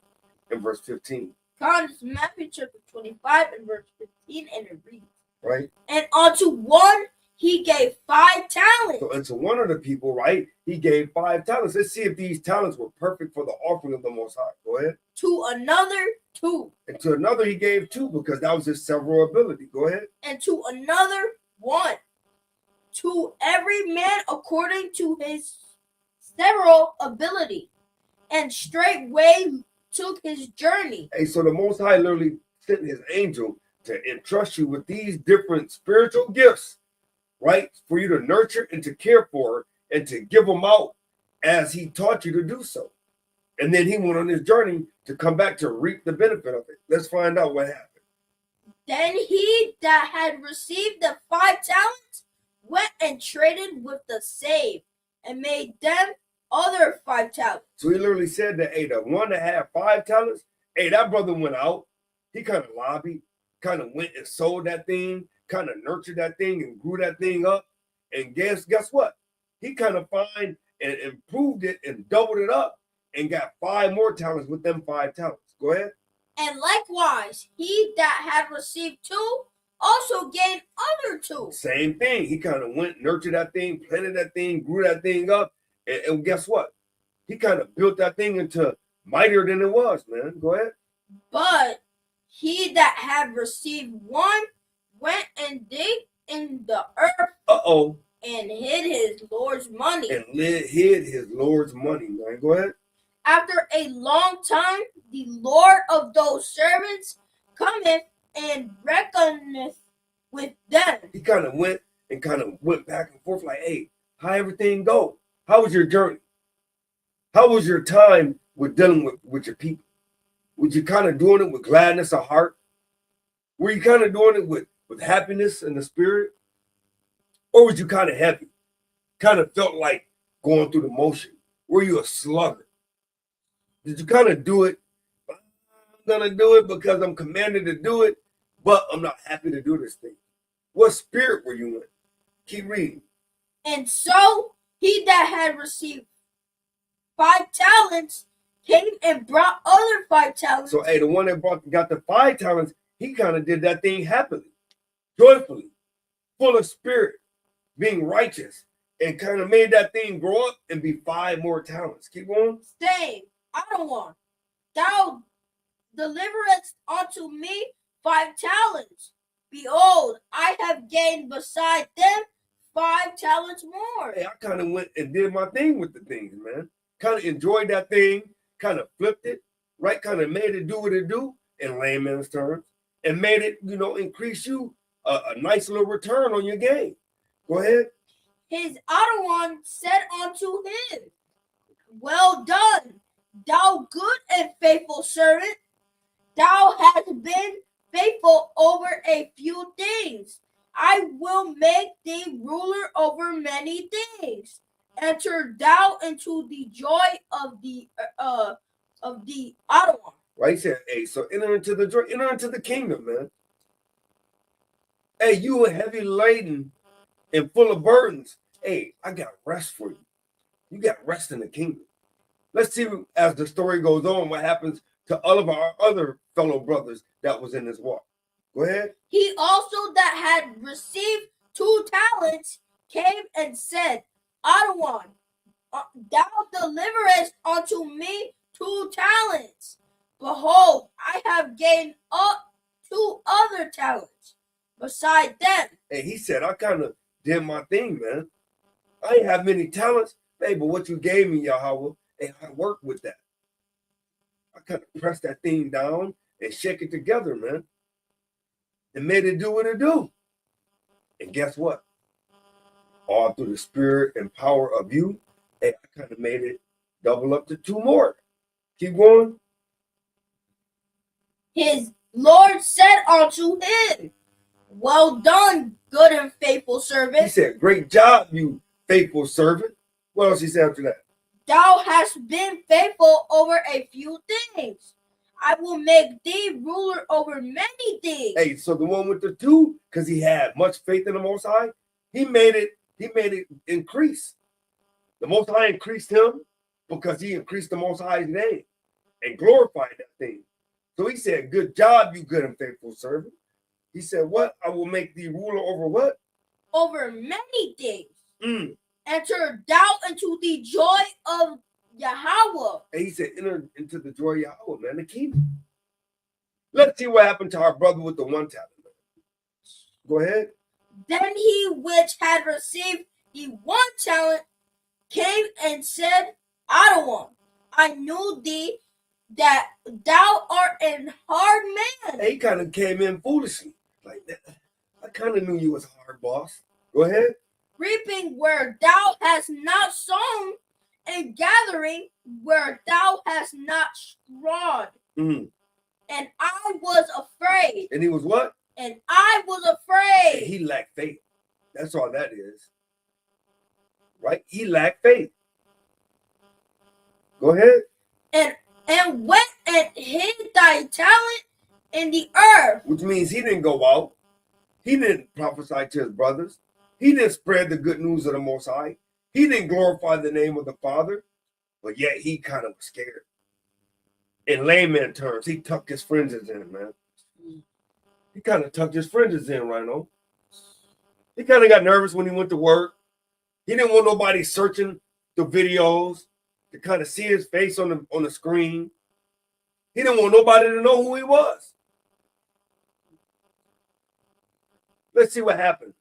and verse 15. Matthew chapter 25 and verse 15, and it reads, right? And unto one he gave 5 talents. So unto one of the people, right, he gave 5 talents. Let's see if these talents were perfect for the offering of the Most High. Go ahead. To another 2. And to another he gave 2 because that was his several ability. Go ahead. And to another 1. To every man according to his several ability. And straightway took his journey. So the Most High literally sent his angel to entrust you with these different spiritual gifts, right? For you to nurture and to care for and to give them out as he taught you to do so. And then he went on his journey to come back to reap the benefit of it. Let's find out what happened. Then he that had received the 5 talents went and traded with the saved and made them other 5 talents. So he literally said that, the one that had 5 talents, that brother went out. He kind of lobbied, kind of went and sold that thing, kind of nurtured that thing and grew that thing up. And guess what? He kind of found and improved it and doubled it up and got 5 more talents with them 5 talents. Go ahead. And likewise, he that had received 2 also gained other 2. Same thing. He kind of went, nurtured that thing, planted that thing, grew that thing up. And guess what? He kind of built that thing into mightier than it was, man. Go ahead. But he that had received 1 went and digged in the earth. And hid his Lord's money. Hid his Lord's money, man. Go ahead. After a long time, the Lord of those servants cometh and reckoneth with them. He kind of went back and forth like, hey, how everything go? How was your journey? How was your time with dealing with your people? Was you kind of doing it with gladness of heart? Were you kind of doing it with happiness in the spirit? Or was you kind of heavy? Kind of felt like going through the motion? Were you a sluggard? Did you kind of do it? I'm going to do it because I'm commanded to do it, but I'm not happy to do this thing. What spirit were you in? Keep reading. And so he that had received 5 talents came and brought other 5 talents. So, the one that got the 5 talents, he kind of did that thing happily, joyfully, full of spirit, being righteous, and kind of made that thing grow up and be 5 more talents. Keep going. Saying, other one, thou deliverest unto me 5 talents. Behold, I have gained beside them 5 talents more. Hey, I kind of went and did my thing with the things, man. Kind of enjoyed that thing, kind of flipped it, right? Kind of made it do what it do in layman's terms, and made it, increase you a nice little return on your game. Go ahead. His other one said unto him, Well done, thou good and faithful servant. Thou hast been faithful over a few things. I will make thee ruler over many things. Enter thou into the joy of the other one. Right? He said, hey, so enter into the kingdom, man. Hey, you are heavy laden and full of burdens. Hey, I got rest for you. You got rest in the kingdom. Let's see as the story goes on what happens to all of our other fellow brothers that was in this walk. Go ahead. He also that had received 2 talents came and said, Other one, thou deliverest unto me 2 talents. Behold, I have gained up 2 other talents beside them. Hey, he said, I kind of did my thing, man. I ain't have many talents, hey, but what you gave me, Yahweh, hey, I worked with that. I kind of pressed that thing down and shake it together, man. And made it do what it do. And guess what? All through the spirit and power of you, hey, I kind of made it double up to 2 more. Keep going. His Lord said unto him, Well done, good and faithful servant. He said, great job, you faithful servant. What else he said after that? Thou hast been faithful over a few things. I will make thee ruler over many things. Hey, so the one with the 2, because he had much faith in the Most High, he made it increase. The Most High increased him because he increased the Most High's name and glorified that thing. So he said, good job, you good and faithful servant. He said, what? I will make thee ruler over what? Over many things. Enter thou into the joy of Yahweh. And he said, enter into the joy of Yahweh, man, the kingdom. Let's see what happened to our brother with the 1 talent. Go ahead. Then he which had received the 1 talent came and said, Other one, I knew thee that thou art an hard man. He kind of came in foolishly. Like that. I kind of knew you was hard, boss. Go ahead. Reaping where thou hast not sown, and gathering where thou hast not strawed. Mm-hmm. And I was afraid. And he was what? And I was afraid. He lacked faith. That's all that is. Right? He lacked faith. Go ahead. And went and hid thy talent in the earth. Which means he didn't go out. He didn't prophesy to his brothers. He didn't spread the good news of the Most High. He didn't glorify the name of the Father. But yet he kind of was scared. In layman terms, he tucked his fringes in, man. He kind of tucked his fringes in, Rhino. He kind of got nervous when he went to work. He didn't want nobody searching the videos to kind of see his face on the screen. He didn't want nobody to know who he was. Let's see what happened.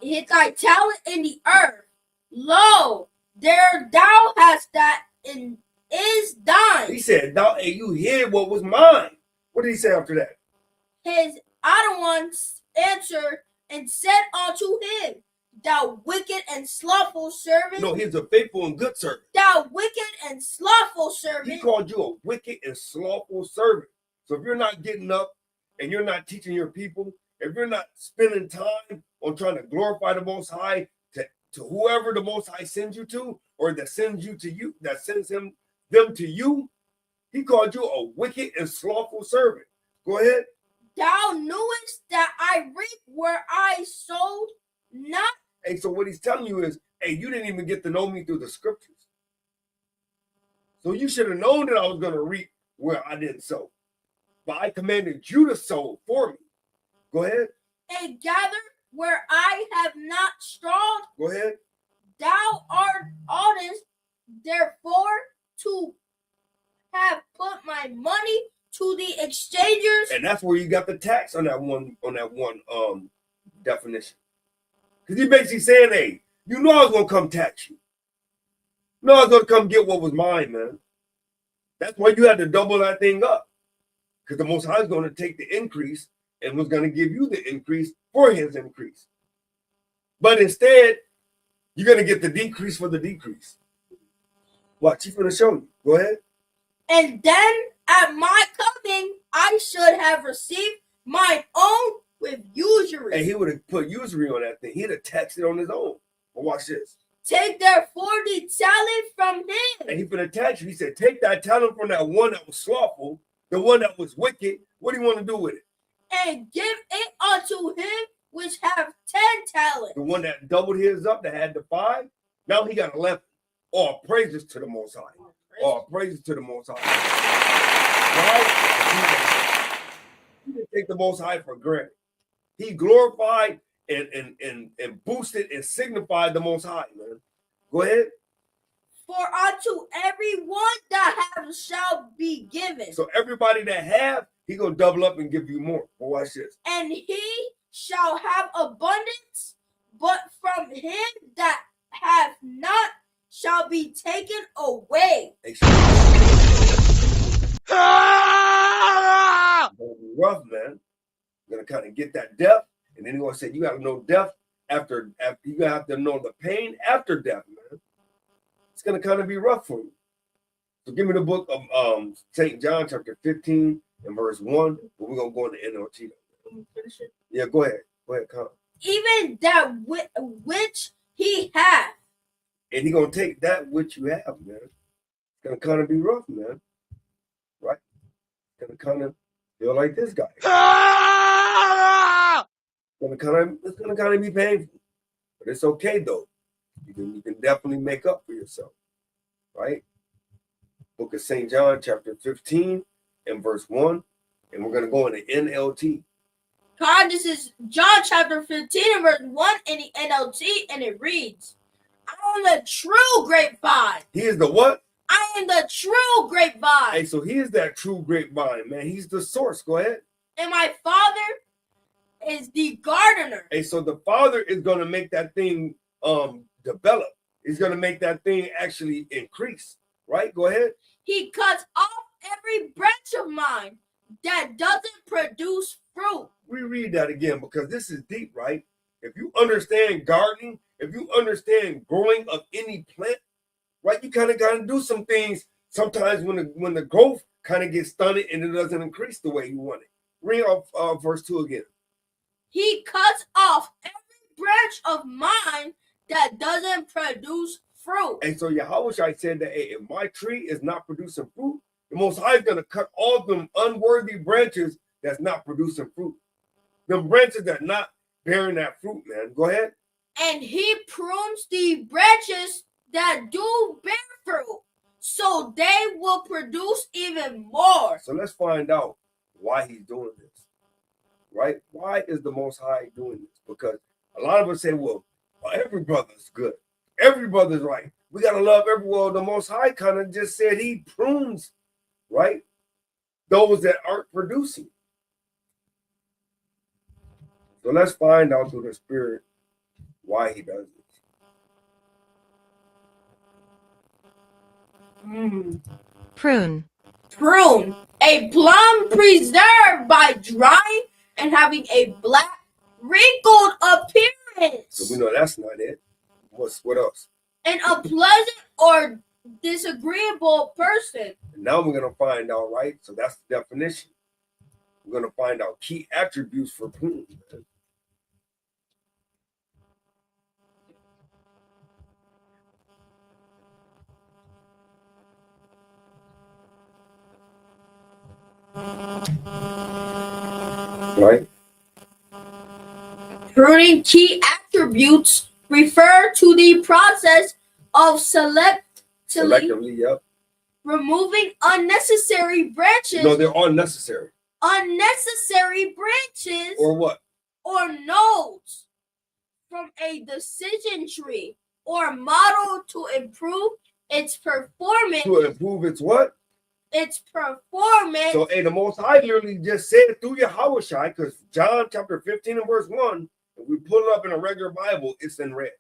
Hid thy talent in the earth. Lo, there thou hast that in is thine. He said, hey, you hid what was mine. What did he say after that? His other ones answered and said unto him, Thou wicked and slothful servant. No, he's a faithful and good servant. Thou wicked and slothful servant. He called you a wicked and slothful servant. So if you're not getting up and you're not teaching your people, if you're not spending time on trying to glorify the Most High to whoever the Most High sends you to, or that sends you to you, that sends them to you, he called you a wicked and slothful servant. Go ahead. Thou knewest that I reap where I sowed not. Hey, so what he's telling you is, hey, you didn't even get to know me through the scriptures. So you should have known that I was going to reap where I didn't sow. But I commanded you to sow for me. Go ahead. And gather where I have not strawed. Go ahead. Thou art honest, therefore, to have put my money to the exchangers. And that's where you got the tax on that one definition. Because he basically saying, hey, you know I was gonna come tax you. You know I was gonna come get what was mine, man. That's why you had to double that thing up. Because the Most High is gonna take the increase and was gonna give you the increase for his increase. But instead, you're gonna get the decrease for the decrease. Watch, he's gonna show you. Go ahead. And then at my coming, I should have received mine own with usury. And he would have put usury on that thing. He'd have taxed it on his own. But watch this. Take therefore the talent from him. And he's gonna tax you. He said, take that talent from that one that was slothful, the one that was wicked. What do you want to do with it? And give it unto him which have 10 talents. The one that doubled his up, that had the 5, now he got 11. All praises to the Most High. All praises to the Most High. Right? He didn't take the Most High for granted. He glorified and boosted and signified the Most High, man. Go ahead. For unto every one that have shall be given. So everybody that have, he gonna double up and give you more. Well, watch this. And he shall have abundance, but from him that have not shall be taken away. Gonna be rough, man. You're gonna kind of get that death, and then he's gonna say you gotta know death after you gotta have to know the pain after death, man. It's gonna kind of be rough for you. So give me the book of St. John chapter 15 and verse 1, but we're gonna go into NLT. Yeah, go ahead. Go ahead, come. Even that which he hath. And he's gonna take that which you have, man. It's gonna kind of be rough, man. Right? It's gonna kind of feel like this guy. It's gonna kind of be painful. But it's okay though. You can definitely make up for yourself. Right? Book of St. John, chapter 15 and verse 1. And we're gonna go into NLT. God, this is John chapter 15 and verse 1 in the NLT, and it reads, I am the true grapevine. He is the what? I am the true grapevine. Hey, so he is that true grapevine, man. He's the source. Go ahead. And my Father is the gardener. Hey, so the Father is going to make that thing develop. He's going to make that thing actually increase. Right? Go ahead. He cuts off every branch of mine that doesn't produce fruit. Reread that again because this is deep, right? If you understand gardening, if you understand growing of any plant, right, you kind of got to do some things sometimes when the growth kind of gets stunted and it doesn't increase the way you want it. Read off verse 2 again. He cuts off every branch of mine that doesn't produce fruit. And so Yahushua said that, hey, if my tree is not producing fruit, the Most High is going to cut all them unworthy branches that's not producing fruit. The branches that are not bearing that fruit, man. Go ahead. And he prunes the branches that do bear fruit, so they will produce even more. So let's find out why he's doing this, right? Why is the Most High doing this? Because a lot of us say, well, every brother's good. Every brother's right. We got to love everyone. The Most High kind of just said he prunes, right? Those that aren't producing. So let's find out through the Spirit why he does this. Prune. Prune, a plum preserved by drying and having a black, wrinkled appearance. So we know that's not it. What else? An unpleasant or disagreeable person. And now we're going to find out, right? So that's the definition. We're going to find out key attributes for prune. Right? Pruning key attributes refer to the process of Selectively, yep. removing unnecessary branches. No, they're unnecessary. Unnecessary branches Or what? or nodes from a decision tree or model to improve its performance. To improve its what? its performance. So, hey, the Most High literally just said through Yahushua, because John chapter 15 and verse 1, if we pull it up in a regular Bible, it's in red.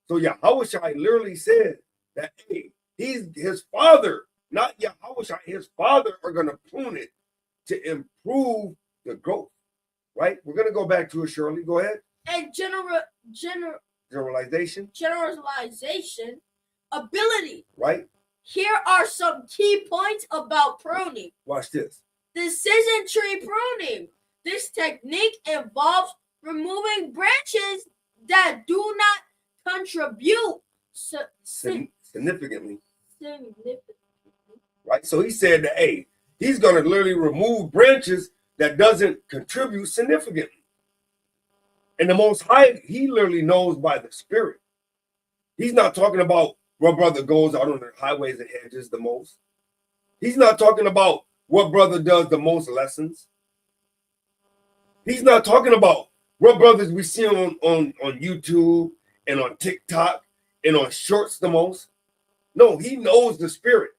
So Yahushua literally said that, hey, his father, not Yahushua, his father are going to prune it to improve the growth, right? We're going to go back to it, Shirley. Go ahead. And Generalization. Generalization ability. Right. Here are some key points about pruning. Watch this. Decision tree pruning. This technique involves removing branches that do not contribute significantly. Right. So he said that, hey, he's going to literally remove branches that doesn't contribute significantly. And the Most High, he literally knows by the Spirit. He's not talking about what brother goes out on the highways and hedges the most. He's not talking about what brother does the most lessons. He's not talking about what brothers we see on YouTube and on TikTok and on shorts the most. No, he knows the Spirit.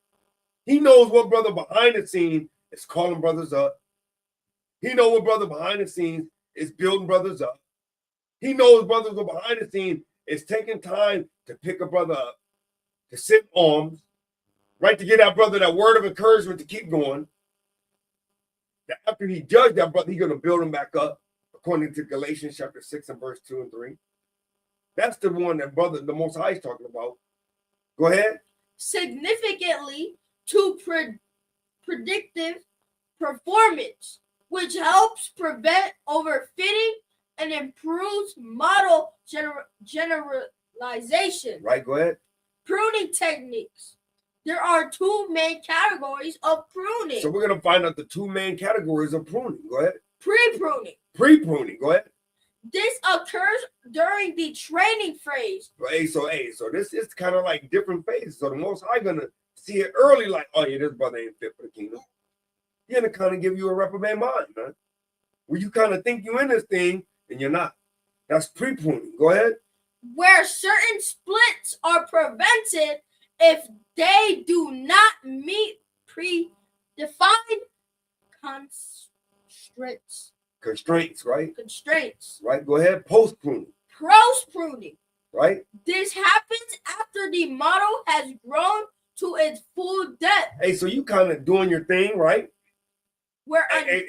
He knows what brother behind the scene is calling brothers up. He knows what brother behind the scenes is building brothers up. He knows brothers behind the scene is taking time to pick a brother up, to sit arms, right, to get that brother that word of encouragement to keep going. That after he judged that brother, he's going to build him back up, according to Galatians chapter 6 and verse 2 and 3. That's the one that brother, the Most High, is talking about. Go ahead. Significantly to predictive performance, which helps prevent overfitting and improves model generalization. Right, go ahead. Pruning techniques. There are two main categories of pruning. So we're going to find out the two main categories of pruning. Go ahead. Pre-pruning. Pre-pruning. Go ahead. This occurs during the training phase. So this is kind of like different phases. So the Most High going to see it early, like, oh yeah, this brother ain't fit for the kingdom. He's going to kind of give you a reprobate mind, man. Where you kind of think you in this thing and you're not. That's pre-pruning. Go ahead. Where certain splits are prevented if they do not meet predefined constraints, right? Constraints. Right. Go ahead. Post-pruning. Post-pruning. Right. This happens after the model has grown to its full depth. Hey, so you kind of doing your thing, right? Where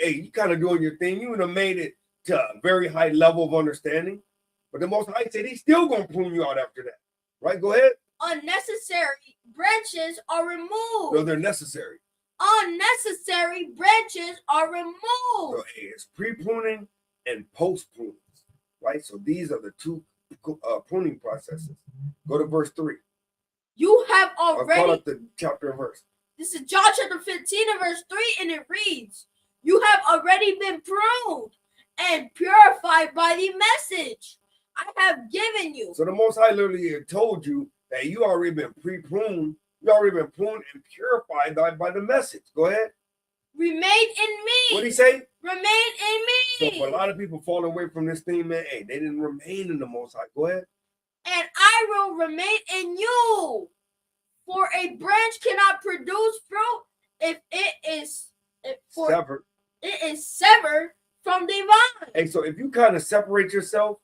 you kind of doing your thing. You would have made it to a very high level of understanding. But the Most High said he's still going to prune you out after that. Right? Go ahead. Unnecessary branches are removed. No, they're necessary. Unnecessary branches are removed. So it's pre-pruning and post-pruning. Right? So these are the two pruning processes. Go to verse 3. You have already... I'll call up the chapter and verse. This is John chapter 15 and verse 3, and it reads, you have already been pruned and purified by the message I have given you. So the Most High literally told you that you already been pre-pruned, you already been pruned and purified by the message. Go ahead. Remain in me. What did he say? Remain in me. So for a lot of people falling away from this thing, man, hey, they didn't remain in the Most High. Go ahead. And I will remain in you. For a branch cannot produce fruit if it is severed. It is severed from the vine. Hey, so if you kind of separate yourself,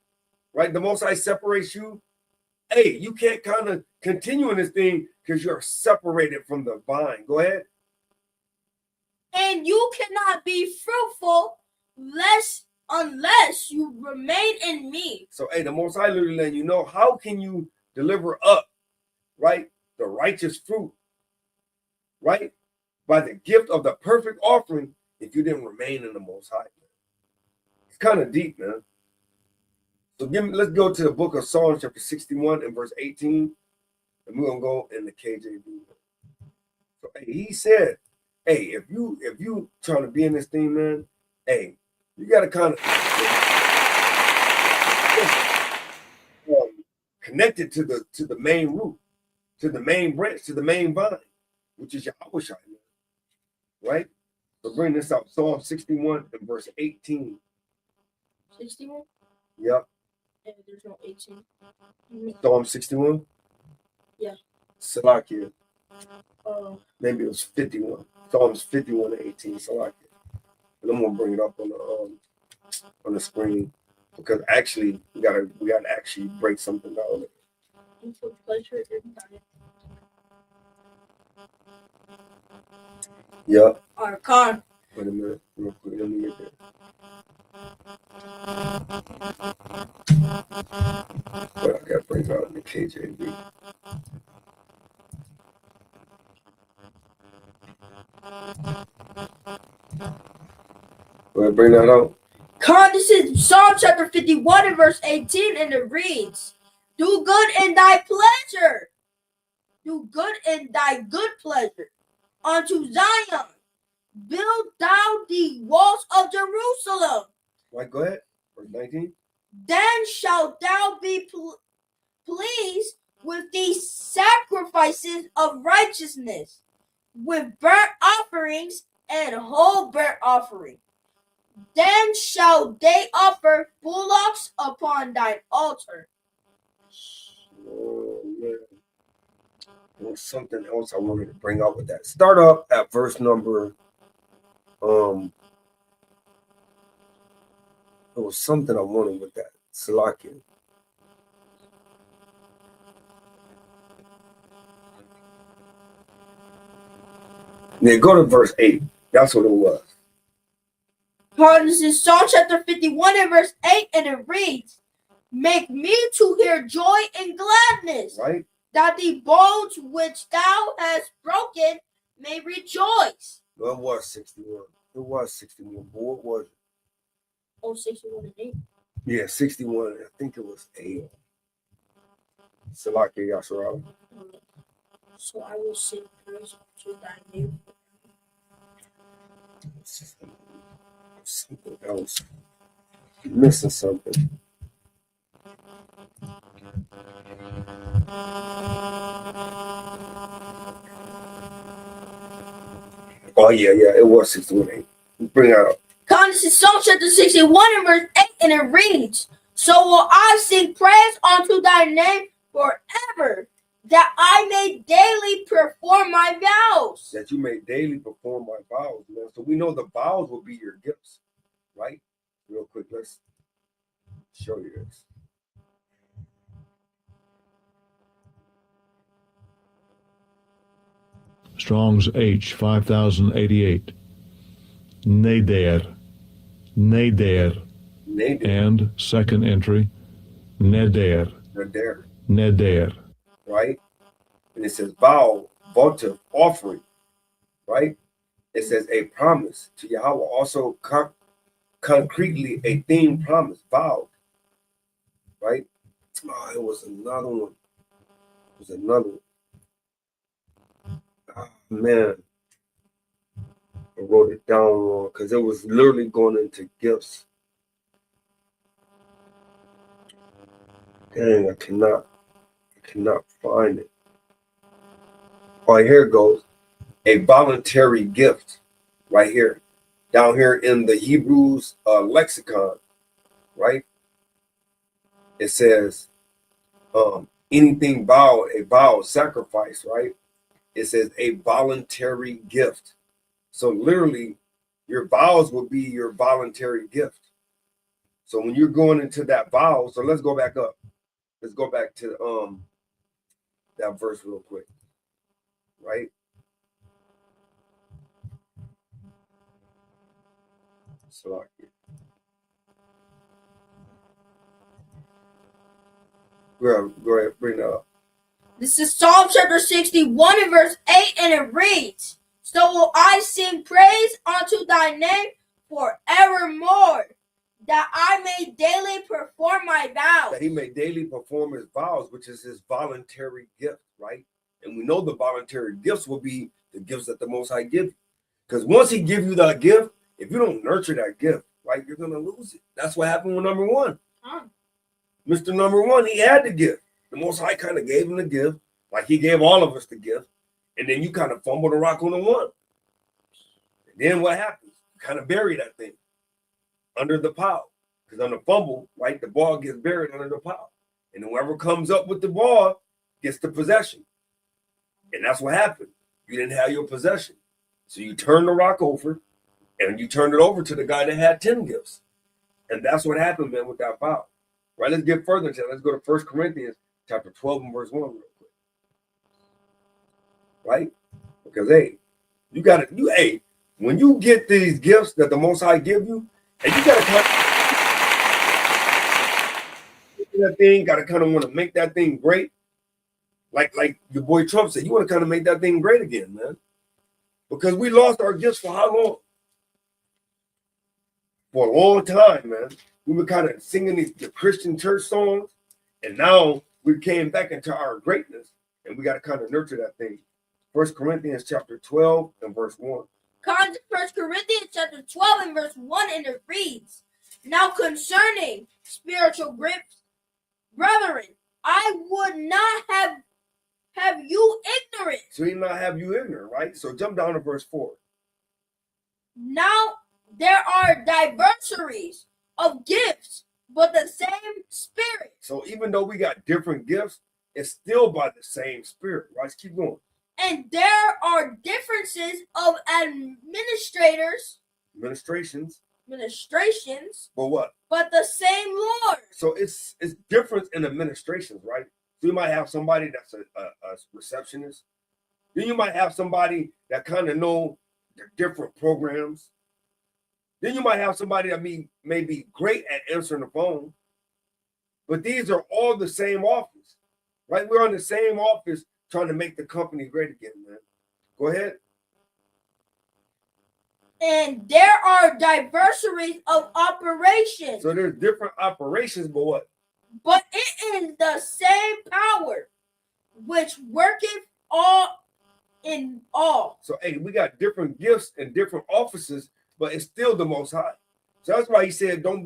right? The Most High separates you. Hey, you can't kind of continue in this thing because you're separated from the vine. Go ahead. And you cannot be fruitful unless you remain in me. So, hey, the Most High literally letting you know, how can you deliver up, right, the righteous fruit, right, by the gift of the perfect offering if you didn't remain in the Most High, man? It's kind of deep, man. So let's go to the book of Psalms chapter 61 and verse 18, and we're gonna go in the KJV. So hey, he said, hey, if you trying to be in this thing, man, hey, you gotta kind of connect it to the main root, to the main branch, to the main vine, which is Yahushua, right? So bring this up, Psalm 61 and verse 18. 61? Yep. And there's no 18. Psalm 61? Yeah. Salakia. Maybe it was 51. Psalms 51:18. So and I'm gonna bring it up on the screen because actually we gotta actually break something down. Into pleasure and diet. Yeah. Or con. Wait a minute. Real quick. Let me get there. But I gotta bring it out in the KJV. Go ahead, bring that out. Con, this is Psalm chapter 51 and verse 18, and it reads, do good in thy pleasure. Do good in thy good pleasure. Unto Zion, build thou the walls of Jerusalem. Right, go ahead. Verse 19. Then shalt thou be pleased with these sacrifices of righteousness, with burnt offerings and whole burnt offering. Then shall they offer bullocks upon thine altar. Oh, man. There was something else I wanted to bring out with that. Start up at verse number. There was something I wanted with that. Salakia. Yeah, go to verse 8. That's what it was. This is Psalm chapter 51 and verse 8, and it reads, make me to hear joy and gladness, right? That the bones which thou hast broken may rejoice. No, it was 61. It was 61. But what was it? Oh, 61 and 8. Yeah, 61. I think it was 8. Salakia Yasharal. So I will sing praise to thy name. Something else. You're missing something. Oh yeah, it was 61:8. Bring that up. This is Psalm chapter 61 and verse 8, and it reads, so will I sing praise unto thy name forever, that I may daily perform my vows. That you may daily perform my vows, man. So we know the vows will be your gifts, right? Real quick, let's show you this. Strong's H 5088. Neder. Neder. Neder. And second entry, Neder. Neder. Neder. Right? And it says vow, votive, offering. Right? It says a promise to Yahweh. Also concretely a theme promise, vowed. Right? Oh, it was another one. It was another one. Oh, man. I wrote it down wrong because it was literally going into gifts. Dang, I cannot find it. Oh, here it goes. A voluntary gift. Right here. Down here in the Hebrews lexicon. Right? It says anything vowed, a vow, sacrifice, right? It says a voluntary gift. So literally, your vows will be your voluntary gift. So when you're going into that vow, so let's go back up. Let's go back to that verse real quick, right? So go ahead, bring that up. This is Psalm chapter 61 and verse 8, and it reads, so will I sing praise unto thy name forevermore, that I may daily perform my vows. That he may daily perform his vows, which is his voluntary gift, right? And we know the voluntary gifts will be the gifts that the Most High give you. Because once he give you that gift, if you don't nurture that gift, right, you're going to lose it. That's what happened with number one. Mr. Number One, he had the gift. The Most High kind of gave him the gift, like he gave all of us the gift. And then you kind of fumble the rock on the one. And then what happens? You kind of bury that thing under the pile. Because on the fumble, right, the ball gets buried under the pile. And whoever comes up with the ball gets the possession. And that's what happened. You didn't have your possession. So you turned the rock over and you turned it over to the guy that had 10 gifts. And that's what happened, man, with that vow. Right? Let's get further into it. Let's go to 1 Corinthians chapter 12 and verse 1 real quick. Right? Because hey, when you get these gifts that the Most High give you, and you gotta kind of want to make that thing great. Like your boy Trump said, you want to kind of make that thing great again, man. Because we lost our gifts for how long? For a long time, man. We were kind of singing the Christian church songs, and now we came back into our greatness, and we got to kind of nurture that thing. 1 Corinthians chapter 12 and verse 1. 1 Corinthians chapter 12 and verse 1, and it reads, "Now concerning spiritual gifts, brethren, I would not have you ignorant." So he not have you ignorant, right? So jump down to verse 4. "Now there are diversaries of gifts, but the same Spirit." So even though we got different gifts, it's still by the same Spirit, right? Let's keep going. "And there are differences of Administrations. ministrations, But what? but the same Lord." So it's difference in administrations, right? So you might have somebody that's a receptionist. Then you might have somebody that kind of know the different programs. Then you might have somebody that may be great at answering the phone. But these are all the same office, right? We're on the same office trying to make the company great again, man. Go ahead. "And there are diversaries of operations, So there's different operations, but what? but it is the same power which worketh all in all." So hey, we got different gifts and different offices, but it's still the Most High. So that's why he said, don't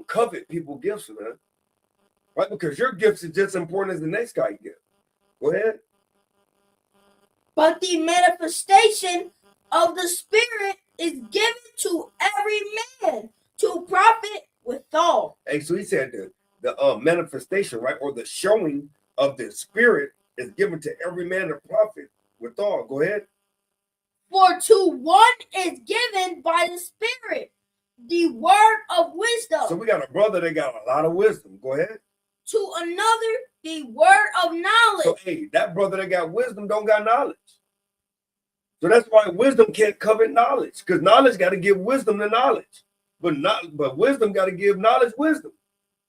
covet people's gifts, man. Right? Because your gifts is just as important as the next guy's gift. Go ahead. "But the manifestation of the Spirit is given to every man to profit withal." Hey, so he said the manifestation, right, or the showing of the Spirit is given to every man to profit withal. Go ahead. "For to one is given by the Spirit the word of wisdom, So we got a brother that got a lot of wisdom. Go ahead. to another the word of knowledge." So hey, that brother that got wisdom don't got knowledge. So that's why wisdom can't covet knowledge, because knowledge got to give wisdom the knowledge, but wisdom got to give knowledge wisdom.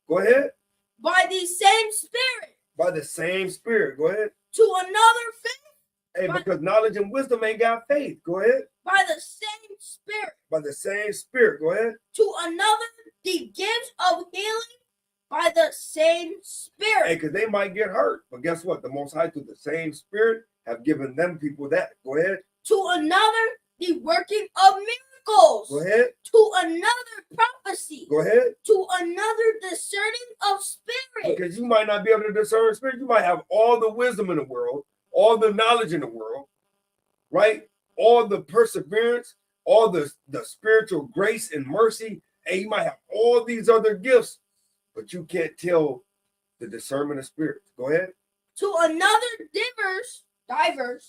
Go ahead. "By the same Spirit By the same Spirit. Go ahead. to another faith, Hey, because knowledge and wisdom ain't got faith. Go ahead. by the same Spirit By the same Spirit. Go ahead. to another the gift of healing, by the same Spirit." Hey, because they might get hurt, but guess what? The Most High, through the same Spirit, have given them people that. Go ahead. "To another the working of miracles, Go ahead. to another prophecy, Go ahead. to another discerning of spirit." Because you might not be able to discern spirit. You might have all the wisdom in the world, all the knowledge in the world, right? All the perseverance, all the spiritual grace and mercy. And you might have all these other gifts, but you can't tell the discernment of spirits. Go ahead. "To another divers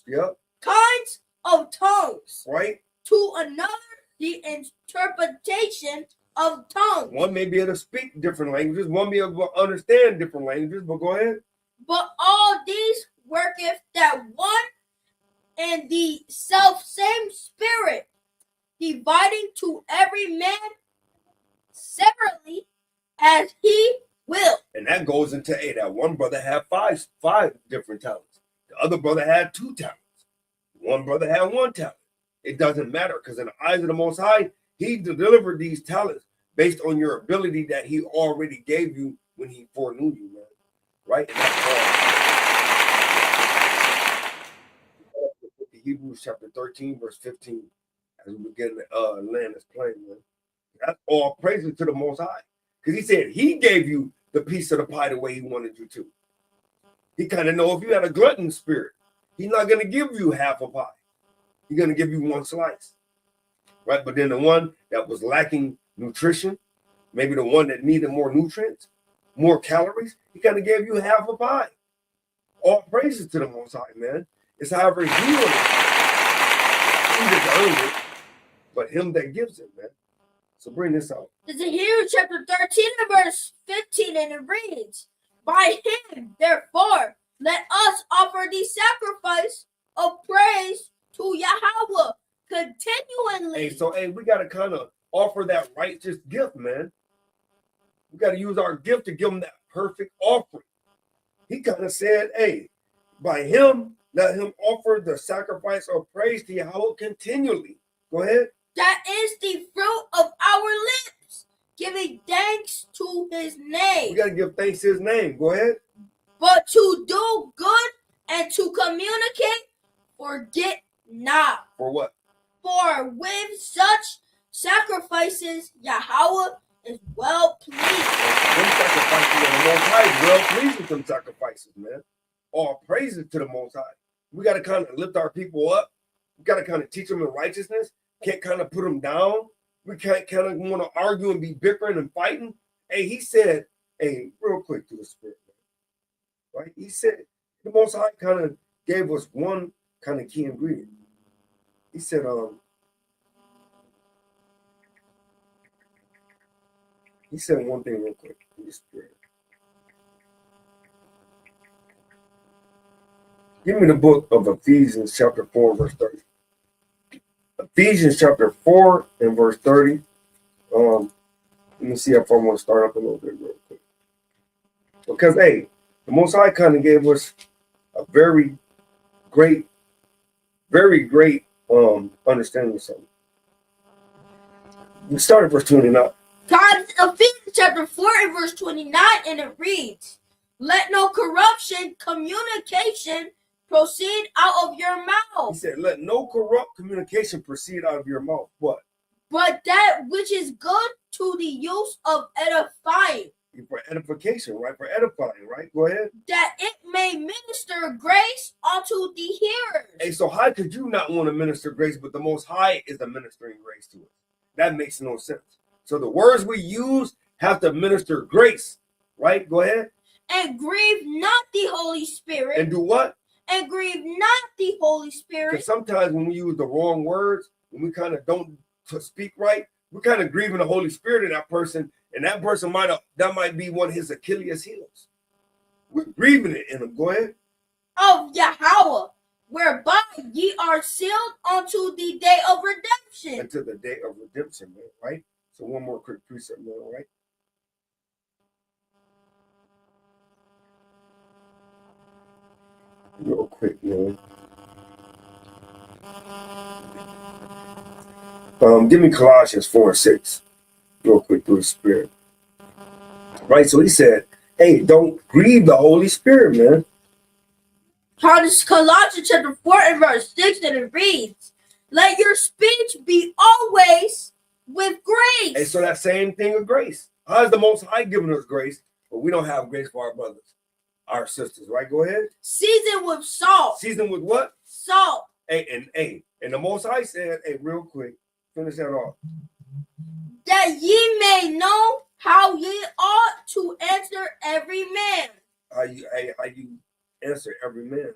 Yep. kinds of tongues, Right. to another the interpretation of tongues." One may be able to speak different languages. One may be able to understand different languages, but go ahead. "But all these worketh that one and the self same Spirit, dividing to every man separately as he will." And that goes into that one brother had five different talents. The other brother had 2 talents. One brother had 1 talent. It doesn't matter, because in the eyes of the Most High, he delivered these talents based on your ability that he already gave you when he foreknew you, man. Right? And that's all. Hebrews chapter 13, verse 15, as we begin to land this plane, man. That's all praises to the Most High. Because he said he gave you the piece of the pie the way he wanted you to. He kind of know if you had a glutton spirit, he's not going to give you half a pie. He's going to give you 1 slice. Right? But then the one that was lacking nutrition, maybe the one that needed more nutrients, more calories, he kind of gave you half a pie. All praises to the Most High, man. It's however he wants it. He just earned it, but him that gives it, man. So bring this out. This is Hebrews chapter 13 and verse 15, and it reads, by him, therefore, let us offer the sacrifice of praise to Yahweh continually. Hey, so we gotta kind of offer that righteous gift, man. We gotta use our gift to give him that perfect offering. He kind of said, hey, by him, let him offer the sacrifice of praise to Yahweh continually. Go ahead. That is the fruit of our lips, giving thanks to his name. We got to give thanks to his name. Go ahead. But to do good and to communicate, forget not. For what? For with such sacrifices, Yahweh is well pleased. Them sacrifices of the Most High is well pleased with them sacrifices, man. All praises to the Most High. We got to kind of lift our people up. We got to kind of teach them in righteousness. Can't kind of put them down. We can't kind of want to argue and be bickering and fighting. Hey, he said, hey, real quick to the Spirit, man. Right? He said, the Most High kind of gave us one kind of key ingredient. He said, one thing real quick to the Spirit. Give me the book of Ephesians chapter 4, verse 30. Ephesians chapter 4 and verse 30. Let me see if I want to start up a little bit real quick. Because, hey, the Most High kind of gave us a very great understanding of something. We start at verse 29. Ephesians chapter 4 and verse 29, and it reads, let no corruption, communication proceed out of your mouth. He said, let no corrupt communication proceed out of your mouth. What? But that which is good to the use of edifying. For edification, right? For edifying, right? Go ahead. That it may minister grace unto the hearers. Hey, so how could you not want to minister grace, but the Most High is the ministering grace to us? That makes no sense. So the words we use have to minister grace, right? Go ahead. And grieve not the Holy Spirit. And do what? And grieve not the Holy Spirit. Because sometimes when we use the wrong words, when we kind of don't speak right, we're kind of grieving the Holy Spirit in that person, and that person might be one of his Achilles' heels. We're grieving it in him. Go ahead. Of Yahweh, whereby ye are sealed unto the day of redemption. Until the day of redemption, man, right? So one more quick precept, man, right? Real quick, man. Give me Colossians 4 and 6. Real quick through the Spirit. Right, so he said, hey, don't grieve the Holy Spirit, man. Colossians chapter 4 and verse 6, and it reads, let your speech be always with grace. And so that same thing of grace. How is the Most High giving us grace, but we don't have grace for our brothers, our sisters, right? Go ahead. Seasoned with salt. Seasoned with what? Salt. And the Most High said, hey, real quick, finish that off. That ye may know how ye ought to answer every man. How you answer every man.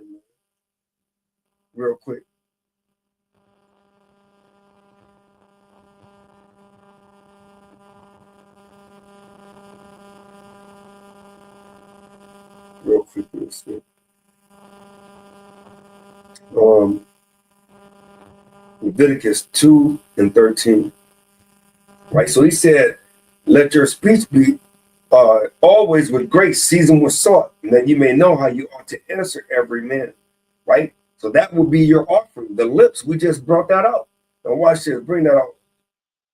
Real quick. Real quick, Leviticus 2 and 13. Right, so he said, let your speech be always with grace, seasoned with salt, and that you may know how you ought to answer every man. Right? So that will be your offering. The lips, we just brought that out. Now watch this, bring that out.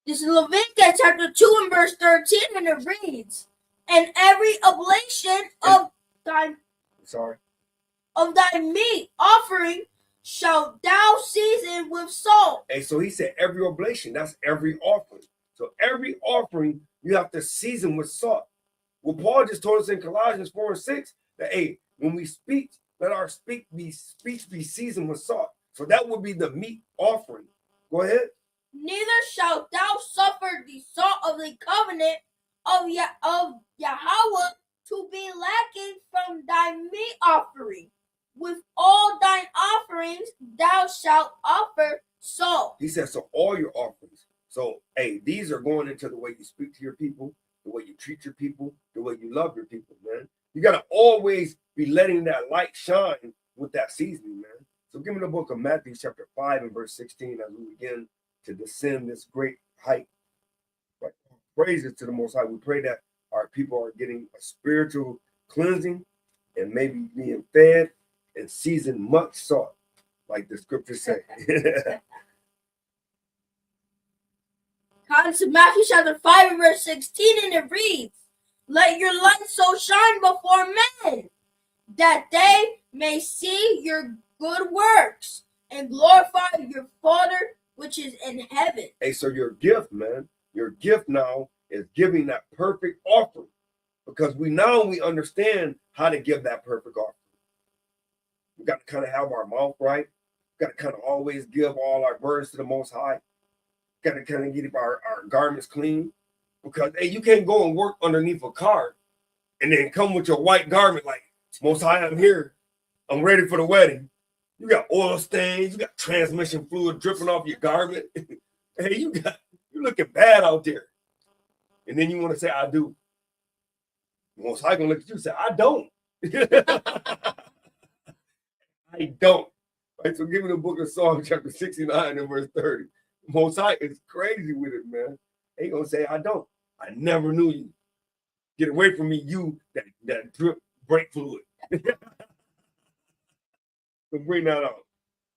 This is Leviticus chapter 2 and verse 13, and it reads, and every oblation of thy meat offering shalt thou season with salt. And so he said every oblation, that's every offering. So every offering you have to season with salt. Well, Paul just told us in Colossians 4 and 6 that, hey, when we speak, let our speech be seasoned with salt. So that would be the meat offering. Go ahead. Neither shalt thou suffer the salt of the covenant of Yahweh to be lacking from thy meat offering. He said, so all your offerings. So, hey, these are going into the way you speak to your people, the way you treat your people, the way you love your people, man. You got to always be letting that light shine with that seasoning, man. So give me the book of Matthew chapter 5 and verse 16 as we begin to descend this great height. Right? Praises to the Most High. We pray that our people are getting a spiritual cleansing and maybe being fed and seasoned much salt, like the scriptures say. According to Matthew chapter 5 and verse 16, and it reads, let your light so shine before men, that they may see your good works and glorify your Father which is in heaven. Hey, so your gift, man, your gift now is giving that perfect offering, because we understand how to give that perfect offering. We got to kind of have our mouth right. We got to kind of always give all our burdens to the Most High. Got to kind of get our garments clean, because hey, you can't go and work underneath a car and then come with your white garment like, Most High, I'm here. I'm ready for the wedding. You got oil stains. You got transmission fluid dripping off your garment. Hey, you looking bad out there. And then you want to say, I do. Most High gonna look at you and say, I don't. I don't. Right, so give me the book of Psalms chapter 69 and verse 30. Most High is crazy with it, man. He gonna say, I don't. I never knew you. Get away from me, you that drip brake fluid. So bring that out.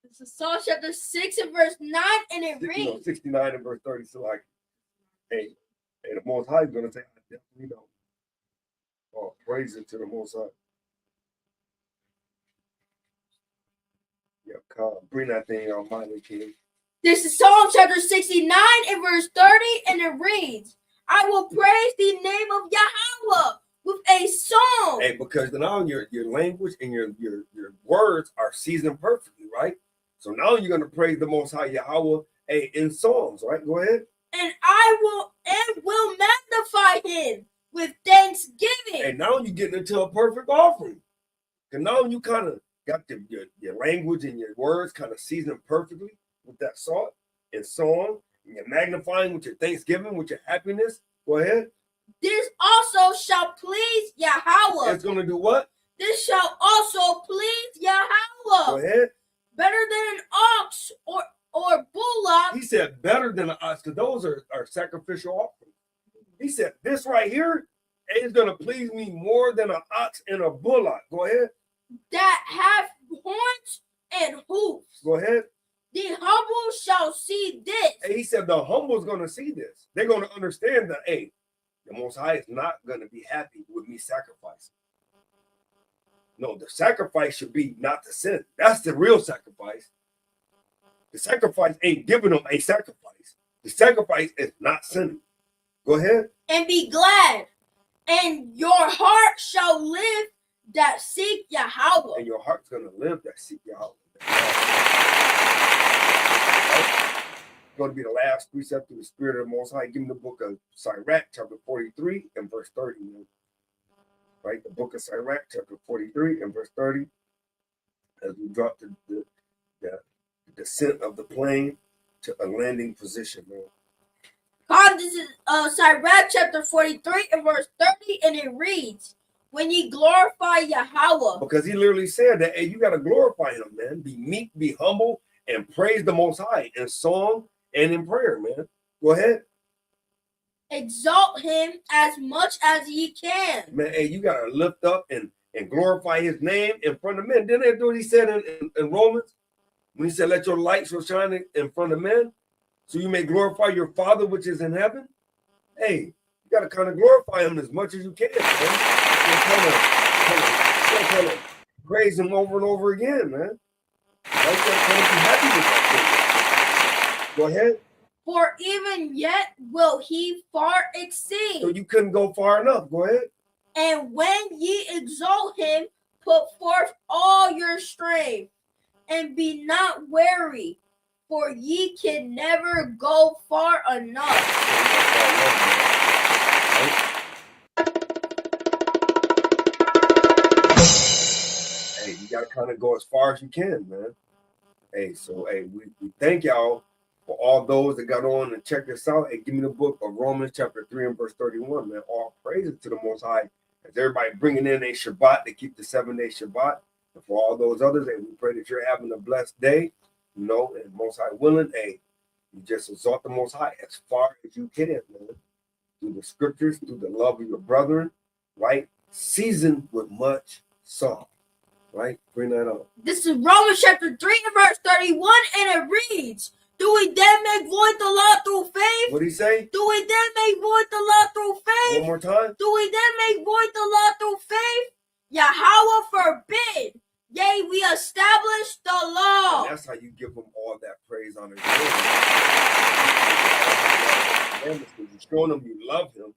This is Psalm chapter 6 and verse 9, and it reads 69 and verse 30. So like, hey, the Most High is gonna say, I definitely don't. Oh, praise it to the Most High. Yeah, come bring that thing on my kid. This is Psalm chapter 69 and verse 30, and it reads, I will praise the name of Yahweh with a song. Hey, because now your language and your words are seasoned perfectly, right? So now you're gonna praise the Most High Yahweh, hey, in songs, right? Go ahead. And I will magnify him with thanksgiving. And now you're getting into a perfect offering. And now you kind of got your language and your words kind of seasoned perfectly with that salt and song, and you're magnifying with your thanksgiving, with your happiness. Go ahead. This also shall please Yahweh. It's going to do what? This shall also please Yahweh. Go ahead. Better than an ox or bullock. He said better than an ox, because those are sacrificial offerings. He said this right here is going to please me more than an ox and a bullock. Go ahead. That have horns and hoofs. Go ahead. The humble shall see this. And he said the humble's going to see this. They're going to understand that, hey, the Most High is not going to be happy with me sacrificing. No, the sacrifice should be not to sin. That's the real sacrifice. The sacrifice ain't giving them a sacrifice. The sacrifice is not sinning. Go ahead. And be glad. And your heart shall live that seek Yahweh. And your heart's going to live that seek Yahweh. Going to be the last precept of the Spirit of the Most High. Give me the book of Sirach, chapter 43 and verse 30. Man. Right? The book of Sirach, chapter 43 and verse 30. As we drop the descent of the plane to a landing position, man. God, this is Sirach, chapter 43 and verse 30, and it reads, when ye glorify Yahweh. Because he literally said that, hey, you got to glorify him, man. Be meek, be humble, and praise the Most High in song and in prayer, man. Go ahead. Exalt him as much as ye can. Man, hey, you got to lift up and glorify his name in front of men. Didn't that do what he said in Romans? When he said, let your light so shine in front of men, so you may glorify your Father which is in heaven. Hey, you got to kind of glorify him as much as you can, man. Kind of praise him over and over again, man. Right? Kind of be happy with that thing. Go ahead. For even yet will he far exceed. So you couldn't go far enough. Go ahead. And when ye exalt him, put forth all your strength, and be not weary, for ye can never go far enough. Hey, you got to kind of go as far as you can, man. Hey, so hey, we thank y'all For all those that got on and check this out, and give me the book of Romans chapter 3 and verse 31, man. All praises to the Most High. As everybody bringing in a Shabbat, they keep the 7-day Shabbat. And for all those others, and we pray that you're having a blessed day, you know, and Most High willing, hey, you just exalt the Most High as far as you can, man. Through the scriptures, through the love of your brethren, right? Seasoned with much salt, right? Bring that up. This is Romans chapter 3 and verse 31, and it reads, do we then make void the law through faith? What'd he say? Do we then make void the law through faith? One more time. Do we then make void the law through faith? Yahweh forbid. Yea, we establish the law. And that's how you give him all that praise, honor, and glory. You're showing him you love him,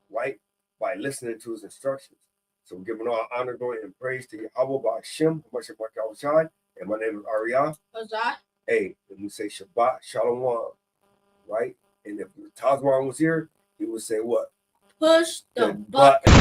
right? By listening to his instructions. So we're giving all honor, glory, and praise to Yahweh by Hashem, and my name is Ariyah. Hey, when we say Shabbat Shalom, right? And if Tazwan was here, he would say what? Push the button.